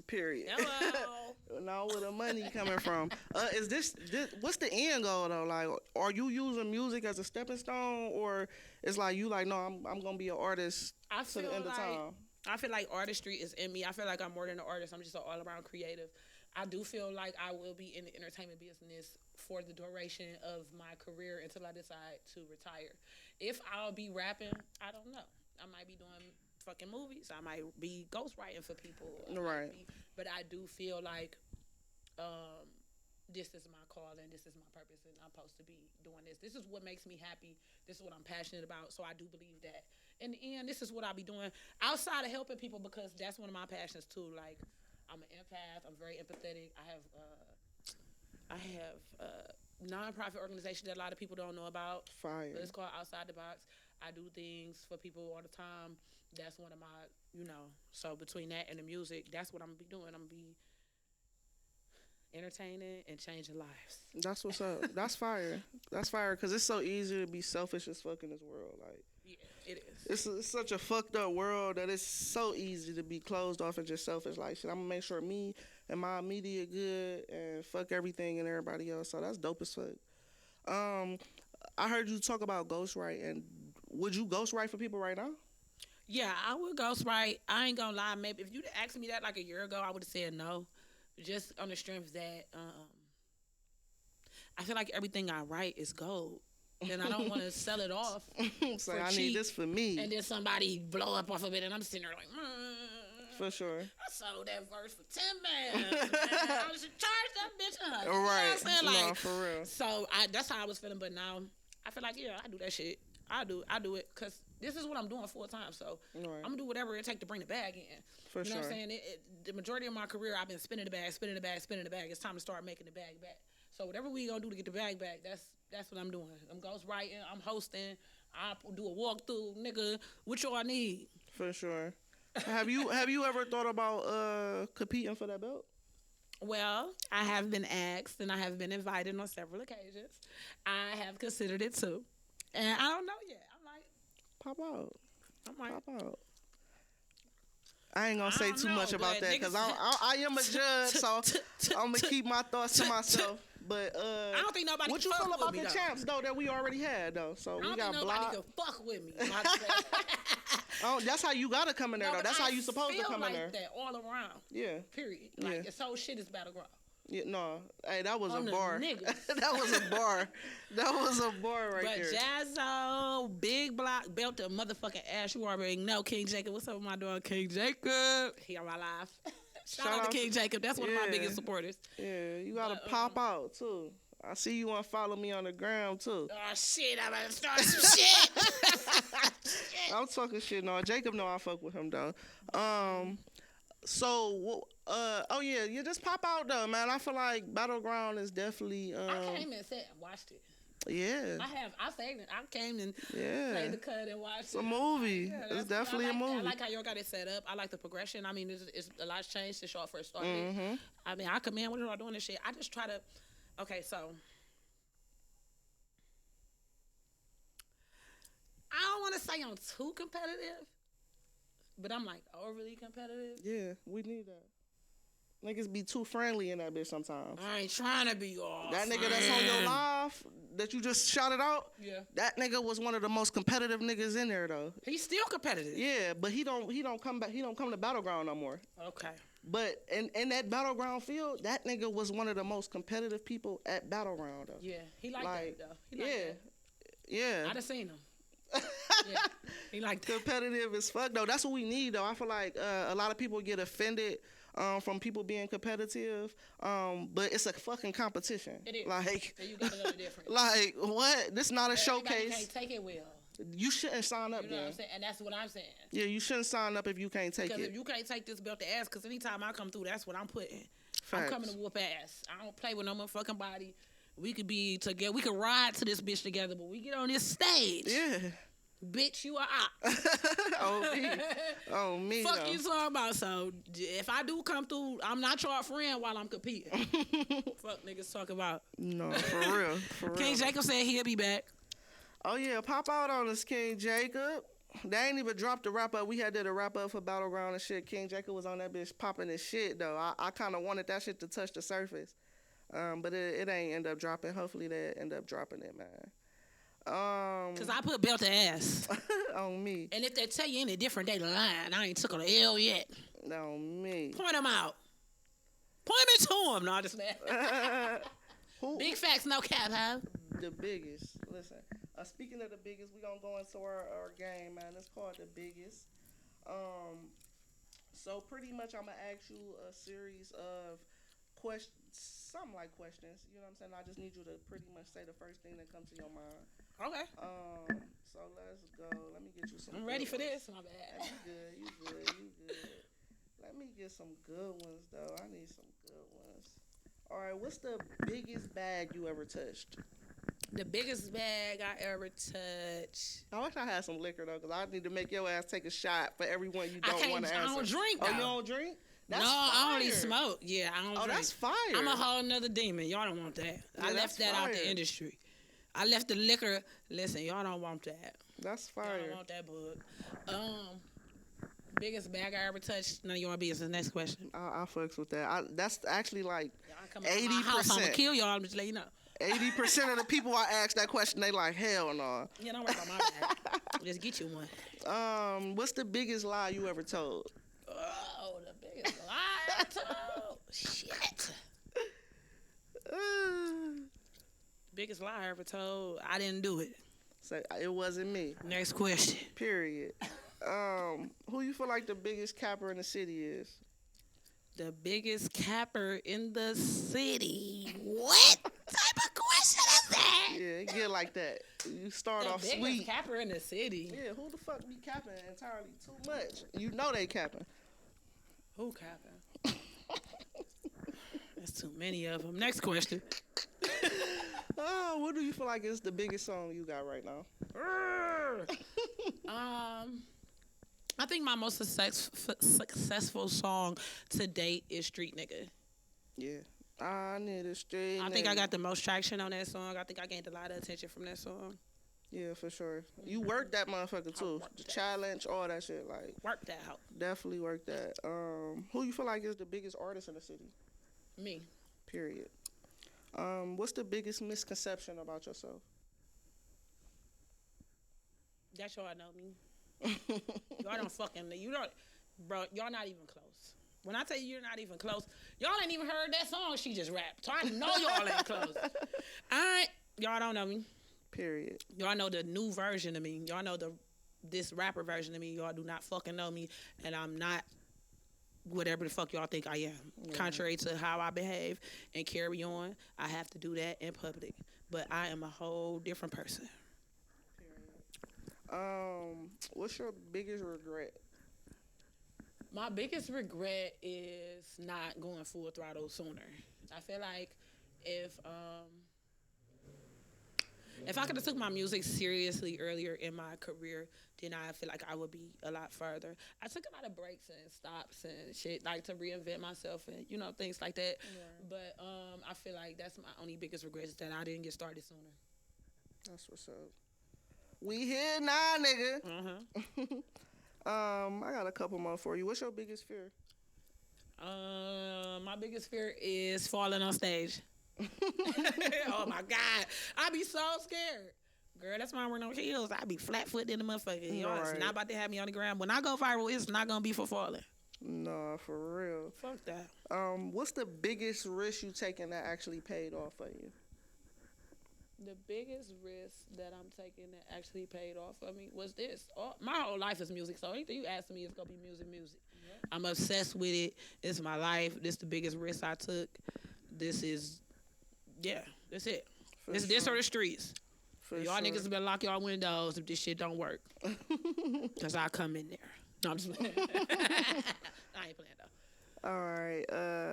Speaker 1: Period.
Speaker 2: Hello.
Speaker 1: Now where the money coming from? Is this what's the end goal though? Like, are you using music as a stepping stone, or it's like you like, no, I'm gonna be an artist to the end of time?
Speaker 2: I feel like artistry is in me. I feel like I'm more than an artist. I'm just an all-around creative. I do feel like I will be in the entertainment business for the duration of my career until I decide to retire. If I'll be rapping, I don't know. I might be doing fucking movies. I might be ghostwriting for people.
Speaker 1: Right.
Speaker 2: But I do feel like this is my calling, this is my purpose, and I'm supposed to be doing this. This is what makes me happy. This is what I'm passionate about. So I do believe that. In the end, this is what I'll be doing outside of helping people because that's one of my passions too. Like, I'm an empath. I'm very empathetic. I have a nonprofit organization that a lot of people don't know about.
Speaker 1: Fire.
Speaker 2: It's called Outside the Box. I do things for people all the time. That's one of my, so between that and the music, that's what I'm going to be doing. I'm going to be entertaining and changing lives.
Speaker 1: That's what's up. That's fire. That's fire because it's so easy to be selfish as fuck in this world. Like,
Speaker 2: yeah, it is.
Speaker 1: It's such a fucked up world that it's so easy to be closed off and just selfish. Like, shit, I'm going to make sure me and my immediate good and fuck everything and everybody else. So that's dope as fuck. I heard you talk about ghostwriting. Would you ghostwrite for people right now?
Speaker 2: Yeah, I would ghostwrite. I ain't gonna lie. Maybe if you'd asked me that like a year ago, I would have said no. Just on the strength that I feel like everything I write is gold. And I don't want to sell it off.
Speaker 1: So I need this for me.
Speaker 2: And then somebody blow up off of it, and I'm sitting there like,
Speaker 1: for sure.
Speaker 2: I sold that verse for $10 million. I should charge that bitch $100.
Speaker 1: Right.
Speaker 2: You know what I'm saying? Like,
Speaker 1: no, for real.
Speaker 2: So that's how I was feeling. But now I feel like, yeah, I do that shit. I do it because this is what I'm doing full time. So
Speaker 1: right.
Speaker 2: I'm gonna do whatever it takes to bring the bag in.
Speaker 1: For sure.
Speaker 2: You know what I'm saying? The majority of my career, I've been spinning the bag. It's time to start making the bag back. So whatever we gonna do to get the bag back, that's what I'm doing. I'm ghostwriting. I'm hosting. I do a walkthrough, nigga. What y'all need?
Speaker 1: For sure. Have you ever thought about competing for that belt?
Speaker 2: Well, I have been asked and I have been invited on several occasions. I have considered it too, and I don't know yet. I'm like,
Speaker 1: pop out.
Speaker 2: I'm like,
Speaker 1: pop out. I ain't gonna say too much about that because I am a judge, so I'm gonna keep my thoughts to myself. But
Speaker 2: I don't think nobody.
Speaker 1: What you feel about the champs though that we already had though? So we got
Speaker 2: nobody can fuck with me.
Speaker 1: Oh, that's how you gotta come in there though. That's how you supposed to come
Speaker 2: like
Speaker 1: in there.
Speaker 2: That all around.
Speaker 1: Yeah.
Speaker 2: Period. Like this whole shit is battleground.
Speaker 1: Yeah, no. Hey, that was
Speaker 2: On
Speaker 1: a bar. That was a bar. That was a bar right there.
Speaker 2: But Jazzo, Big Block, belt the motherfucking ass. You already know King Jacob. What's up with my dog King Jacob? He on my live. Shout out to King Jacob. That's one of my biggest supporters.
Speaker 1: Yeah, you gotta pop out too. I see you want to follow me on the gram too.
Speaker 2: Oh shit, I'm about to start some shit.
Speaker 1: I'm talking shit. No, Jacob know I fuck with him though. So, oh yeah, you just pop out though, man. I feel like Battleground is definitely.
Speaker 2: I came and sat and watched it.
Speaker 1: Yeah.
Speaker 2: I saved it. I came and played the cut and watched it.
Speaker 1: It's a movie. Yeah, it's definitely a movie.
Speaker 2: I like how y'all got it set up. I like the progression. I mean, it's a lot's changed since y'all first started.
Speaker 1: Mm-hmm.
Speaker 2: I mean, I commend what y'all doing this shit. I just try to. Okay, so I don't want to say I'm too competitive, but I'm like overly competitive.
Speaker 1: Yeah, we need that. Niggas be too friendly in that bitch sometimes.
Speaker 2: I ain't trying to be all
Speaker 1: that nigga that's on your live that you just shouted out.
Speaker 2: Yeah.
Speaker 1: That nigga was one of the most competitive niggas in there though.
Speaker 2: He's still competitive.
Speaker 1: Yeah, but he don't come back. He don't come to Battleground no more.
Speaker 2: Okay.
Speaker 1: But in that Battleground field, that nigga was one of the most competitive people at Battleground though.
Speaker 2: Yeah, he like that though. He like that.
Speaker 1: Yeah.
Speaker 2: I done seen him. Yeah, he like that.
Speaker 1: Competitive as fuck though. That's what we need though. I feel like a lot of people get offended from people being competitive, but it's a fucking competition.
Speaker 2: It is.
Speaker 1: Like,
Speaker 2: so you gotta know the difference.
Speaker 1: Like what? This not a showcase.
Speaker 2: Can't take it well.
Speaker 1: You shouldn't sign up.
Speaker 2: You know what I'm saying? And that's what I'm saying.
Speaker 1: Yeah, you shouldn't sign up if you can't take it.
Speaker 2: Because if you can't take this belt to ass, because anytime I come through, that's what I'm putting.
Speaker 1: Facts.
Speaker 2: I'm coming to whoop ass. I don't play with no motherfucking body. We could be together. We could ride to this bitch together, but we get on this stage.
Speaker 1: Yeah.
Speaker 2: Bitch, you are out.
Speaker 1: Oh, me.
Speaker 2: Fuck you talking about. So, if I do come through, I'm not your friend while I'm competing. Fuck niggas talk about.
Speaker 1: No, for real. For real.
Speaker 2: King Jacob said he'll be back.
Speaker 1: Oh, yeah. Pop out on us, King Jacob. They ain't even dropped the wrap up. We had did a wrap up for Battleground and shit. King Jacob was on that bitch popping his shit, though. I kind of wanted that shit to touch the surface. But it ain't end up dropping. Hopefully they end up dropping it, man.
Speaker 2: Cause I put belt to ass
Speaker 1: on me.
Speaker 2: And if they tell you any different, they lying. I ain't took on the L yet.
Speaker 1: On me.
Speaker 2: Point them out. Point me to them. No, just Big facts, no cap, huh?
Speaker 1: The biggest. Listen. Speaking of the biggest, we gonna go into our game, man. It's called the biggest. So pretty much, I'm gonna ask you a series of questions. something like questions. You know what I'm saying? I just need you to pretty much say the first thing that comes to your mind.
Speaker 2: Okay.
Speaker 1: So let's go. Let me get you some.
Speaker 2: I'm ready for
Speaker 1: ones.
Speaker 2: this. My bad.
Speaker 1: You good? You good? You good? Let me get some good ones though. I need some good ones. All right. What's the biggest bag you ever touched?
Speaker 2: The biggest bag I ever touched.
Speaker 1: I wish I had some liquor though, cause I need to make your ass take a shot for everyone you don't want to answer.
Speaker 2: I don't drink.
Speaker 1: Oh,
Speaker 2: though.
Speaker 1: you don't drink? That's
Speaker 2: no,
Speaker 1: fire.
Speaker 2: I only smoke. Yeah, I don't drink.
Speaker 1: Oh, that's fire.
Speaker 2: I'm a whole nother demon. Y'all don't want that.
Speaker 1: Yeah,
Speaker 2: I left that
Speaker 1: fire.
Speaker 2: out the industry. I left the liquor. Listen, y'all don't want that.
Speaker 1: That's fire.
Speaker 2: Y'all don't want that bug. Biggest bag I ever touched. None of your business. Next question.
Speaker 1: I fucks with that. That's actually like
Speaker 2: 80%. I'm gonna kill y'all. I'm just let you know.
Speaker 1: 80% of the people I ask that question, they like, hell no.
Speaker 2: Yeah, don't worry about my bag. Just get you one.
Speaker 1: What's the biggest lie you ever told?
Speaker 2: Oh, the biggest lie I told. Shit. Biggest lie I ever told. I didn't do it.
Speaker 1: So it wasn't me.
Speaker 2: Next question.
Speaker 1: Period. Who you feel like the biggest capper in the city is?
Speaker 2: The biggest capper in the city. What type of question is that?
Speaker 1: Yeah, it get like that. You start off
Speaker 2: The biggest
Speaker 1: sweet.
Speaker 2: capper in the city.
Speaker 1: Yeah, who the fuck be capping entirely too much? You know they capping.
Speaker 2: Who capping? There's too many of them. Next question.
Speaker 1: What do you feel like is the biggest song you got right now?
Speaker 2: I think my most successful song to date is Street Nigga.
Speaker 1: Yeah. I need a street
Speaker 2: I think
Speaker 1: nigga.
Speaker 2: I got the most traction on that song. I think I gained a lot of attention from that song.
Speaker 1: Yeah, for sure. You worked that motherfucker too. The challenge, all that shit. Like,
Speaker 2: work that out.
Speaker 1: Definitely worked that. Who you feel like is the biggest artist in the city?
Speaker 2: Me.
Speaker 1: Period. What's the biggest misconception about yourself?
Speaker 2: That's y'all know me. Y'all don't fucking, you don't, bro, y'all not even close. When I tell you you're not even close, y'all ain't even heard that song she just rapped. So I know y'all ain't close. Y'all don't know me.
Speaker 1: Period.
Speaker 2: Y'all know the new version of me. Y'all know this rapper version of me. Y'all do not fucking know me. And I'm not whatever the fuck y'all think I am. Yeah. Contrary to how I behave and carry on, I have to do that in public. But I am a whole different person.
Speaker 1: What's your biggest regret?
Speaker 2: My biggest regret is not going full throttle sooner. I feel like if I could have took my music seriously earlier in my career, then I feel like I would be a lot further. I took a lot of breaks and stops and shit, like to reinvent myself and, you know, things like that. Yeah. But I feel like that's my only biggest regret is that I didn't get started sooner.
Speaker 1: That's what's up. We here now, nigga.
Speaker 2: Uh-huh.
Speaker 1: I got a couple more for you. What's your biggest fear?
Speaker 2: My biggest fear is falling on stage. Oh my God. I be so scared. Girl, that's why I wear no heels. I be flat-footed in the motherfucker. Y'all is not about to have me on the ground. When I go viral, it's not gonna be for falling.
Speaker 1: No, for real.
Speaker 2: Fuck that.
Speaker 1: What's the biggest risk you taking that actually paid off for you?
Speaker 2: The biggest risk that I'm taking that actually paid off for me was this. My whole life is music, so anything you ask me is gonna be music. Yeah. I'm obsessed with it. It's my life. This is the biggest risk I took. This is, that's it. This or the streets. Y'all niggas better lock y'all windows if this shit don't work. Because I'll come in there. No, I'm just playing. I ain't playing though.
Speaker 1: All right.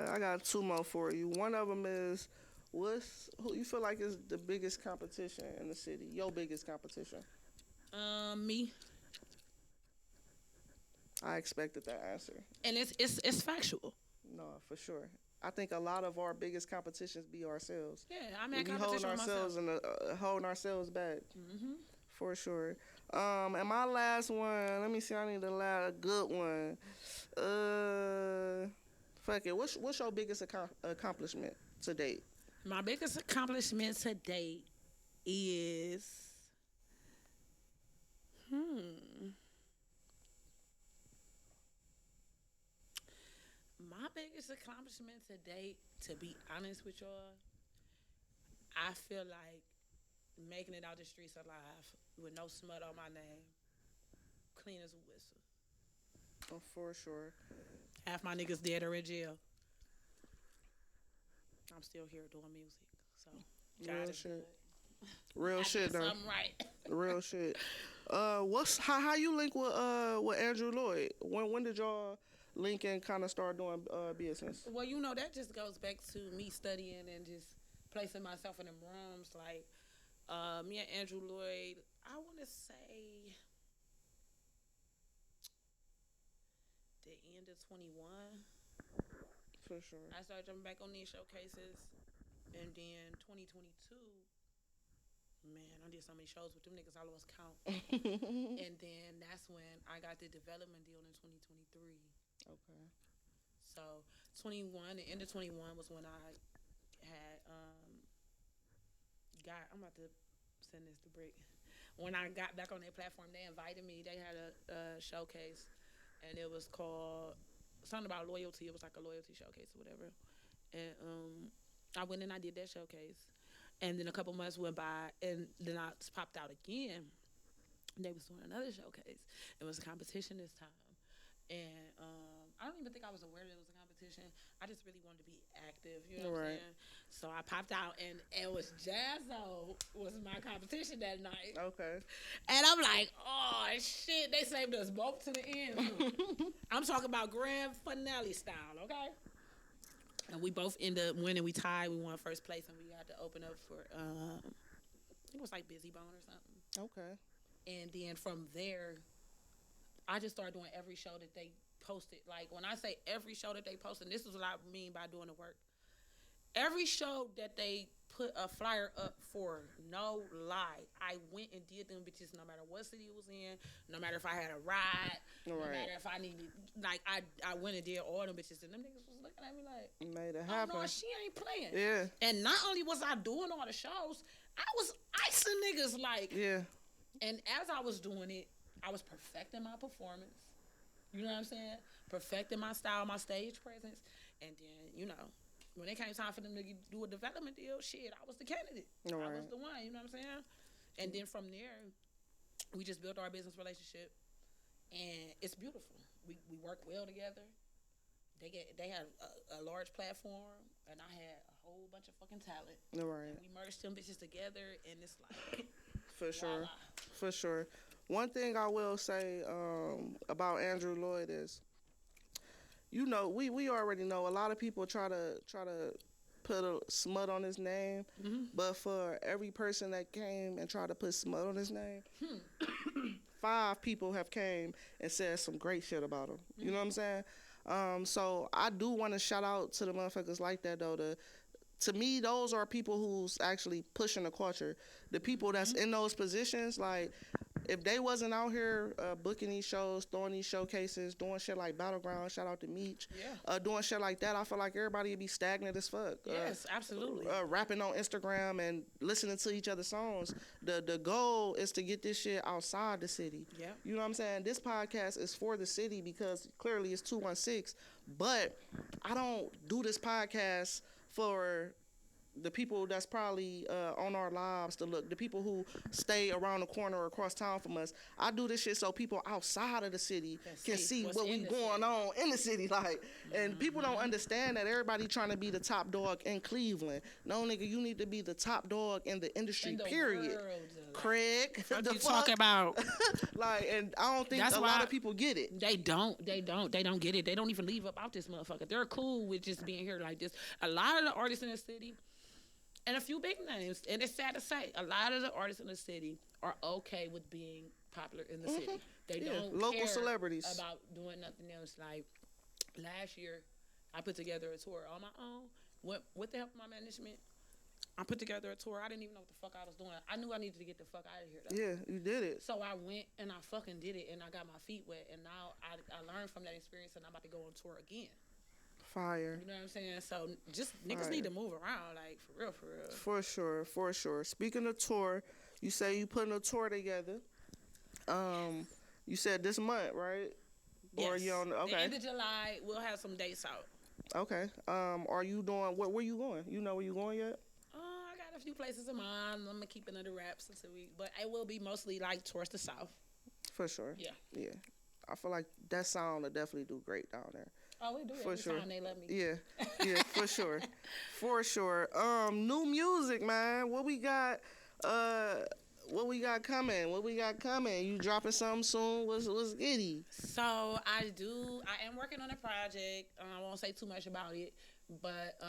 Speaker 1: I got two more for you. One of them is, who you feel like is the biggest competition in the city? Your biggest competition?
Speaker 2: Me.
Speaker 1: I expected that answer.
Speaker 2: And it's factual.
Speaker 1: No, for sure. I think a lot of our biggest competitions be ourselves.
Speaker 2: Yeah, I'm in competition with myself.
Speaker 1: Holding ourselves back.
Speaker 2: Mm-hmm.
Speaker 1: For sure. And my last one, let me see, I need a good one. Fuck it. What's your biggest accomplishment to date?
Speaker 2: My biggest accomplishment to date is, my biggest accomplishment to date, to be honest with y'all, I feel like making it out the streets alive with no smut on my name, clean as a whistle.
Speaker 1: Oh, for sure.
Speaker 2: Half my niggas dead or in jail. I'm still here doing music. So
Speaker 1: Real
Speaker 2: God is
Speaker 1: shit.
Speaker 2: good.
Speaker 1: Real
Speaker 2: I
Speaker 1: shit
Speaker 2: did
Speaker 1: though.
Speaker 2: something right.
Speaker 1: Real shit. What's how you link with Andrew Lloyd? When did y'all link and kind of start doing business?
Speaker 2: Well, you know, that just goes back to me studying and just placing myself in them rooms. Like, me and Andrew Lloyd, I want to say the end of 21.
Speaker 1: For sure.
Speaker 2: I started jumping back on these showcases. And then 2022, man, I did so many shows with them niggas, I lost count. And then that's when I got the development deal in 2023.
Speaker 1: Okay.
Speaker 2: So 21, the end of 21 was when I had I'm about to send this to Brick. When I got back on their platform, they invited me. They had a showcase, and it was called something about loyalty. It was like a loyalty showcase or whatever. And I went and I did that showcase. And then a couple months went by, and then I popped out again. They was doing another showcase. It was a competition this time. And I don't even think I was aware that it was a competition. I just really wanted to be active, you know what I'm saying? So I popped out, and it was Jazzo was my competition that night.
Speaker 1: Okay.
Speaker 2: And I'm like, oh, shit, they saved us both to the end. I'm talking about grand finale style, okay? And we both ended up winning. We tied. We won first place, and we had to open up for, I think it was like Busy Bone or something.
Speaker 1: Okay.
Speaker 2: And then from there, I just started doing every show that they posted. Like, when I say every show that they posted, this is what I mean by doing the work. Every show that they put a flyer up for, no lie, I went and did them bitches no matter what city it was in, no matter if I had a ride, no matter if I needed, like, I went and did all them bitches, and them niggas was looking at me like,
Speaker 1: made it happen.
Speaker 2: Oh, no, she ain't playing.
Speaker 1: Yeah.
Speaker 2: And not only was I doing all the shows, I was icing niggas, like.
Speaker 1: Yeah.
Speaker 2: And as I was doing it, I was perfecting my performance. You know what I'm saying? Perfecting my style, my stage presence. And then, you know, when it came time for them to do a development deal, shit, I was the candidate. I was the one, you know what I'm saying? And then from there, we just built our business relationship. And it's beautiful. We work well together. They had a large platform, and I had a whole bunch of fucking talent. And we merged them bitches together, and it's like...
Speaker 1: For sure.
Speaker 2: Voila.
Speaker 1: For sure. One thing I will say about Andrew Lloyd is, you know, we already know a lot of people try to put a smut on his name, but for every person that came and tried to put smut on his name, 5 people have came and said some great shit about him. You know what I'm saying? So I do want to shout out to the motherfuckers like that though. To me, those are people who's actually pushing the culture. The people that's in those positions, like, if they wasn't out here booking these shows, throwing these showcases, doing shit like Battleground, shout out to Meech, doing shit like that, I feel like everybody would be stagnant as fuck.
Speaker 2: Yes, absolutely.
Speaker 1: Rapping on Instagram and listening to each other's songs. The goal is to get this shit outside the city.
Speaker 2: Yeah.
Speaker 1: You know what I'm saying? This podcast is for the city because clearly it's 216, but I don't do this podcast for the people that's probably on our lives to look, the people who stay around the corner or across town from us. I do this shit so people outside of the city can see what we going on in the city, like. And people don't understand that everybody trying to be the top dog in Cleveland. No, nigga, you need to be the top dog in the industry, period. Craig,
Speaker 2: what you talking about?
Speaker 1: Like, and I don't think a lot of people get it.
Speaker 2: They don't get it. They don't even leave up out this motherfucker. They're cool with just being here like this. A lot of the artists in the city, and a few big names, and it's sad to say, a lot of the artists in the city are okay with being popular in the city. They don't
Speaker 1: local
Speaker 2: care
Speaker 1: celebrities
Speaker 2: about doing nothing else. Like, last year, I put together a tour on my own with the help of my management. I put together a tour. I didn't even know what the fuck I was doing. I knew I needed to get the fuck out of here, though.
Speaker 1: Yeah, you did it.
Speaker 2: So I went and I fucking did it, and I got my feet wet, and now I learned from that experience, and I'm about to go on tour again.
Speaker 1: Fire.
Speaker 2: You know what I'm saying? So just niggas need to move around, like, for real, for real.
Speaker 1: For sure, for sure. Speaking of tour, you say you putting a tour together. You said this month, right?
Speaker 2: Yes.
Speaker 1: Or you on? Okay.
Speaker 2: The end of July, we'll have some dates out.
Speaker 1: Okay. Are you doing? Where you going? You know where you going yet?
Speaker 2: I got a few places in mind. I'm gonna keep it under wraps until but it will be mostly like towards the south.
Speaker 1: For sure.
Speaker 2: Yeah.
Speaker 1: Yeah. I feel like that sound will definitely do great down there.
Speaker 2: Oh, we do
Speaker 1: For
Speaker 2: every
Speaker 1: sure.
Speaker 2: time they let me.
Speaker 1: Yeah, for sure. For sure. New music, man. What we got coming? What we got coming? You dropping something soon? What's giddy?
Speaker 2: So I am working on a project. I won't say too much about it, but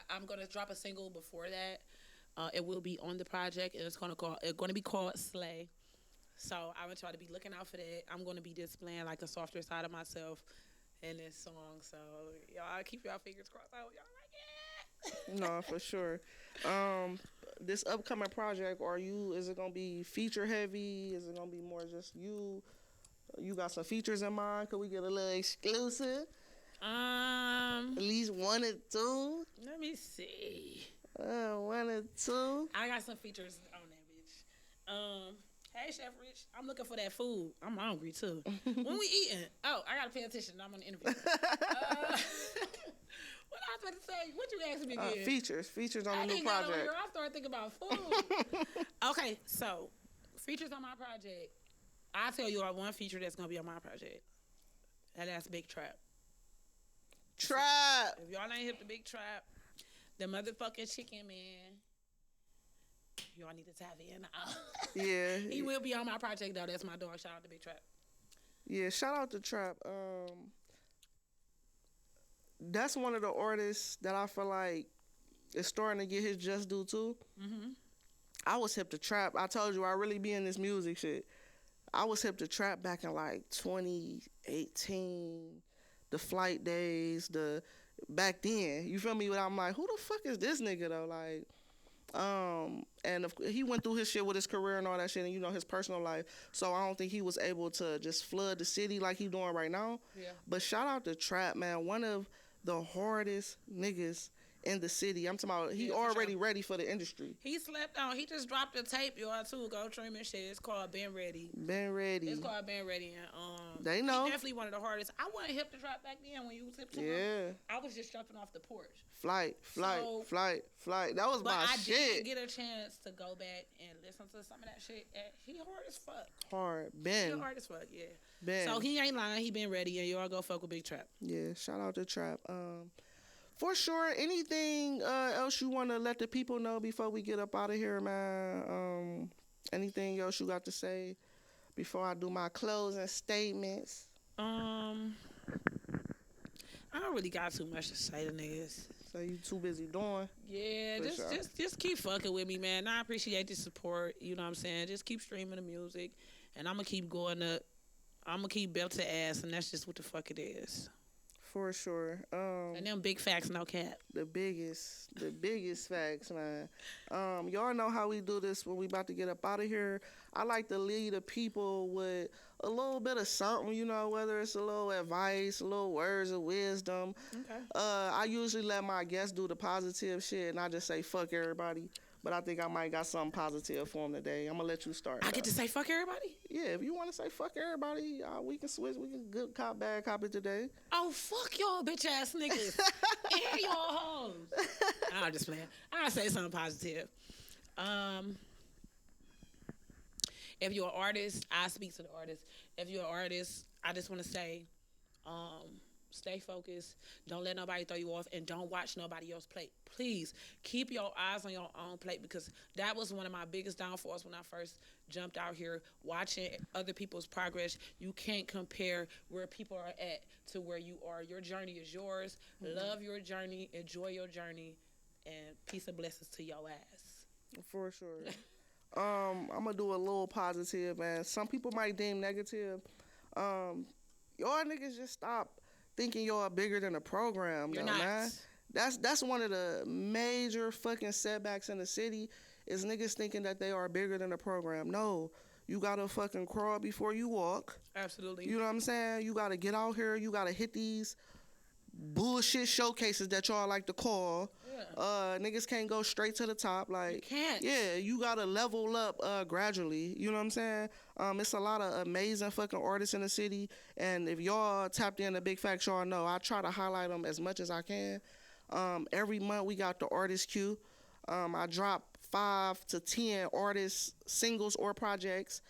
Speaker 2: I'm gonna drop a single before that. It will be on the project, and it's gonna be called Slay. So I want y'all to be looking out for that. I'm gonna be displaying like a softer side of myself in this song. So y'all keep y'all fingers crossed. I hope y'all like it.
Speaker 1: No, for sure. This upcoming project, is it gonna be feature heavy? Is it gonna be more just you? You got some features in mind? Could we get a little exclusive? At least one or two?
Speaker 2: Let me see.
Speaker 1: One or two?
Speaker 2: I got some features on that bitch. Hey, Chef Rich, I'm looking for that food. I'm hungry too. When we eating? Oh, I gotta pay attention. I'm on the interview. What I was about to say? What you asking me again?
Speaker 1: Features on the new project.
Speaker 2: I started thinking about food. Okay, so features on my project. I'll tell you one feature that's gonna be on my project. That's Big Trap.
Speaker 1: Trap.
Speaker 2: If y'all ain't hip to Big Trap, the motherfucking chicken man. Y'all need to tap in.
Speaker 1: Yeah.
Speaker 2: He will be on my project though. That's my dog. Shout out to Big Trap.
Speaker 1: Yeah, shout out to Trap. That's one of the artists that I feel like is starting to get his just due too.
Speaker 2: Mm-hmm.
Speaker 1: I was hip to Trap. I told you I really be in this music shit. I was hip to Trap back in like 2018, the Flight days, back then. You feel me? But I'm like, who the fuck is this nigga though? Like, he went through his shit with his career and all that shit, and his personal life. So I don't think he was able to just flood the city like he doing right now.
Speaker 2: Yeah.
Speaker 1: But shout out to Trap, man. One of the hardest niggas in the city. I'm talking about he already ready for the industry.
Speaker 2: He slept on. He just dropped a tape, y'all, too. Go stream and shit. It's called Been Ready.
Speaker 1: Been Ready.
Speaker 2: It's called Been Ready. And
Speaker 1: they know.
Speaker 2: He definitely one of the hardest. I wasn't hip to Trap back then when you was hip to him.
Speaker 1: Yeah.
Speaker 2: I was just jumping off the porch.
Speaker 1: Flight. That was my shit.
Speaker 2: I did get a chance to go back and listen to some of that shit. And he hard as fuck.
Speaker 1: Hard. Ben.
Speaker 2: He hard as fuck, yeah.
Speaker 1: Ben.
Speaker 2: So he ain't lying. He been ready, and y'all go fuck with Big Trap.
Speaker 1: Yeah, shout out to Trap. For sure. Anything else you want to let the people know before we get up out of here, man? Anything else you got to say before I do my closing statements?
Speaker 2: I don't really got too much to say to niggas.
Speaker 1: So you too busy doing?
Speaker 2: Yeah, just keep fucking with me, man. I appreciate the support. You know what I'm saying? Just keep streaming the music, and I'm gonna keep going up. I'm gonna keep belting ass, and that's just what the fuck it is.
Speaker 1: For sure.
Speaker 2: And them big facts, no cap.
Speaker 1: The biggest facts, man. Y'all know how we do this when we about to get up out of here. I like to lead the people with a little bit of something, whether it's a little advice, a little words of wisdom.
Speaker 2: Okay.
Speaker 1: I usually let my guests do the positive shit, and I just say fuck everybody. But I think I might got something positive for them today. I'm going to let you start.
Speaker 2: I get to say fuck everybody?
Speaker 1: Yeah, if you want to say fuck everybody, we can switch. We can good cop, bad cop it today.
Speaker 2: Oh, fuck y'all bitch ass niggas. And y'all hoes. I'm just playing. I'll say something positive. If you're an artist, I speak to the artist. If you're an artist, I just want to say, stay focused. Don't let nobody throw you off, and don't watch nobody else plate. Please keep your eyes on your own plate, because that was one of my biggest downfalls when I first jumped out here, watching other people's progress. You can't compare where people are at to where you are. Your journey is yours. Mm-hmm. Love your journey. Enjoy your journey, and peace and blessings to your ass.
Speaker 1: For sure. I'm gonna do a little positive, man. Some people might deem negative. Y'all niggas just stop thinking y'all bigger than the program,
Speaker 2: You're
Speaker 1: though,
Speaker 2: not.
Speaker 1: man. That's one of the major fucking setbacks in the city, is niggas thinking that they are bigger than the program. No, you gotta fucking crawl before you walk.
Speaker 2: Absolutely.
Speaker 1: You know what I'm saying? You gotta get out here. You gotta hit these bullshit showcases that y'all like to call. Yeah. Niggas can't go straight to the top. Like,
Speaker 2: you can't.
Speaker 1: Yeah, you gotta level up gradually. You know what I'm saying? It's a lot of amazing fucking artists in the city, and if y'all tapped in the big facts, y'all know I try to highlight them as much as I can. Every month we got the artist queue. I drop 5 to 10 artists, singles or projects.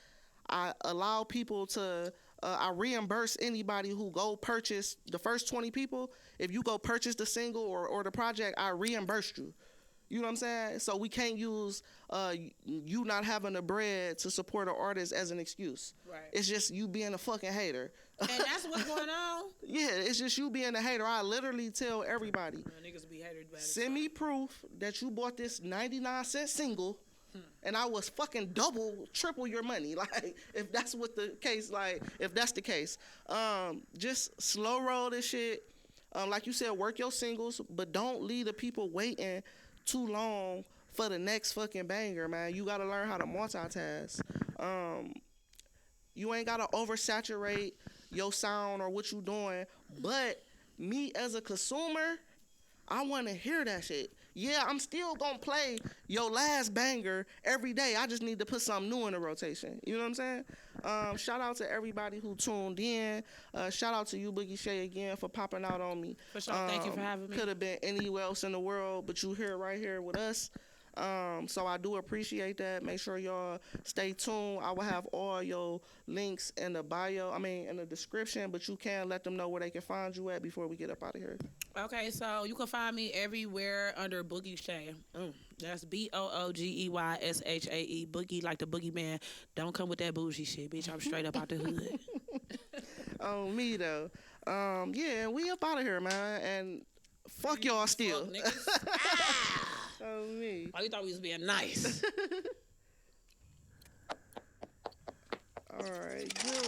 Speaker 1: I allow people to I reimburse anybody who go purchase the first 20 people. If you go purchase the single or the project, I reimburse you. You know what I'm saying? So we can't use you not having the bread to support an artist as an excuse.
Speaker 2: Right.
Speaker 1: It's just you being a fucking hater.
Speaker 2: And that's what's going on.
Speaker 1: Yeah, it's just you being a hater. I literally tell everybody,
Speaker 2: niggas be haters bad.
Speaker 1: send me proof that you bought this 99-cent single, and I was fucking triple your money. Like, if that's what the case, like, if that's the case, just slow roll this shit. Like you said, work your singles, but don't leave the people waiting too long for the next fucking banger, man. You gotta learn how to multitask. You ain't gotta oversaturate your sound or what you doing, but me as a consumer, I want to hear that shit. Yeah, I'm still gonna play your last banger every day. I just need to put something new in the rotation. You know what I'm saying? Shout out to everybody who tuned in. Shout out to you, Boogey Shae, again for popping out on me.
Speaker 2: For sure. Thank you for having me.
Speaker 1: Could have been anywhere else in the world, but you here right here with us. So I do appreciate that. Make sure y'all stay tuned. I will have all your links in the bio, in the description, but you can let them know where they can find you at before we get up out of here.
Speaker 2: Okay, so you can find me everywhere under Boogey Shae. That's BOOGEYSHAE. Boogie, like the boogeyman. Don't come with that bougie shit, bitch. I'm straight up out the hood.
Speaker 1: On me, though. Yeah, we up out of here, man. And fuck y'all still.
Speaker 2: Fuck, niggas.
Speaker 1: Oh, me.
Speaker 2: Oh, you thought we was being nice.
Speaker 1: All right, good.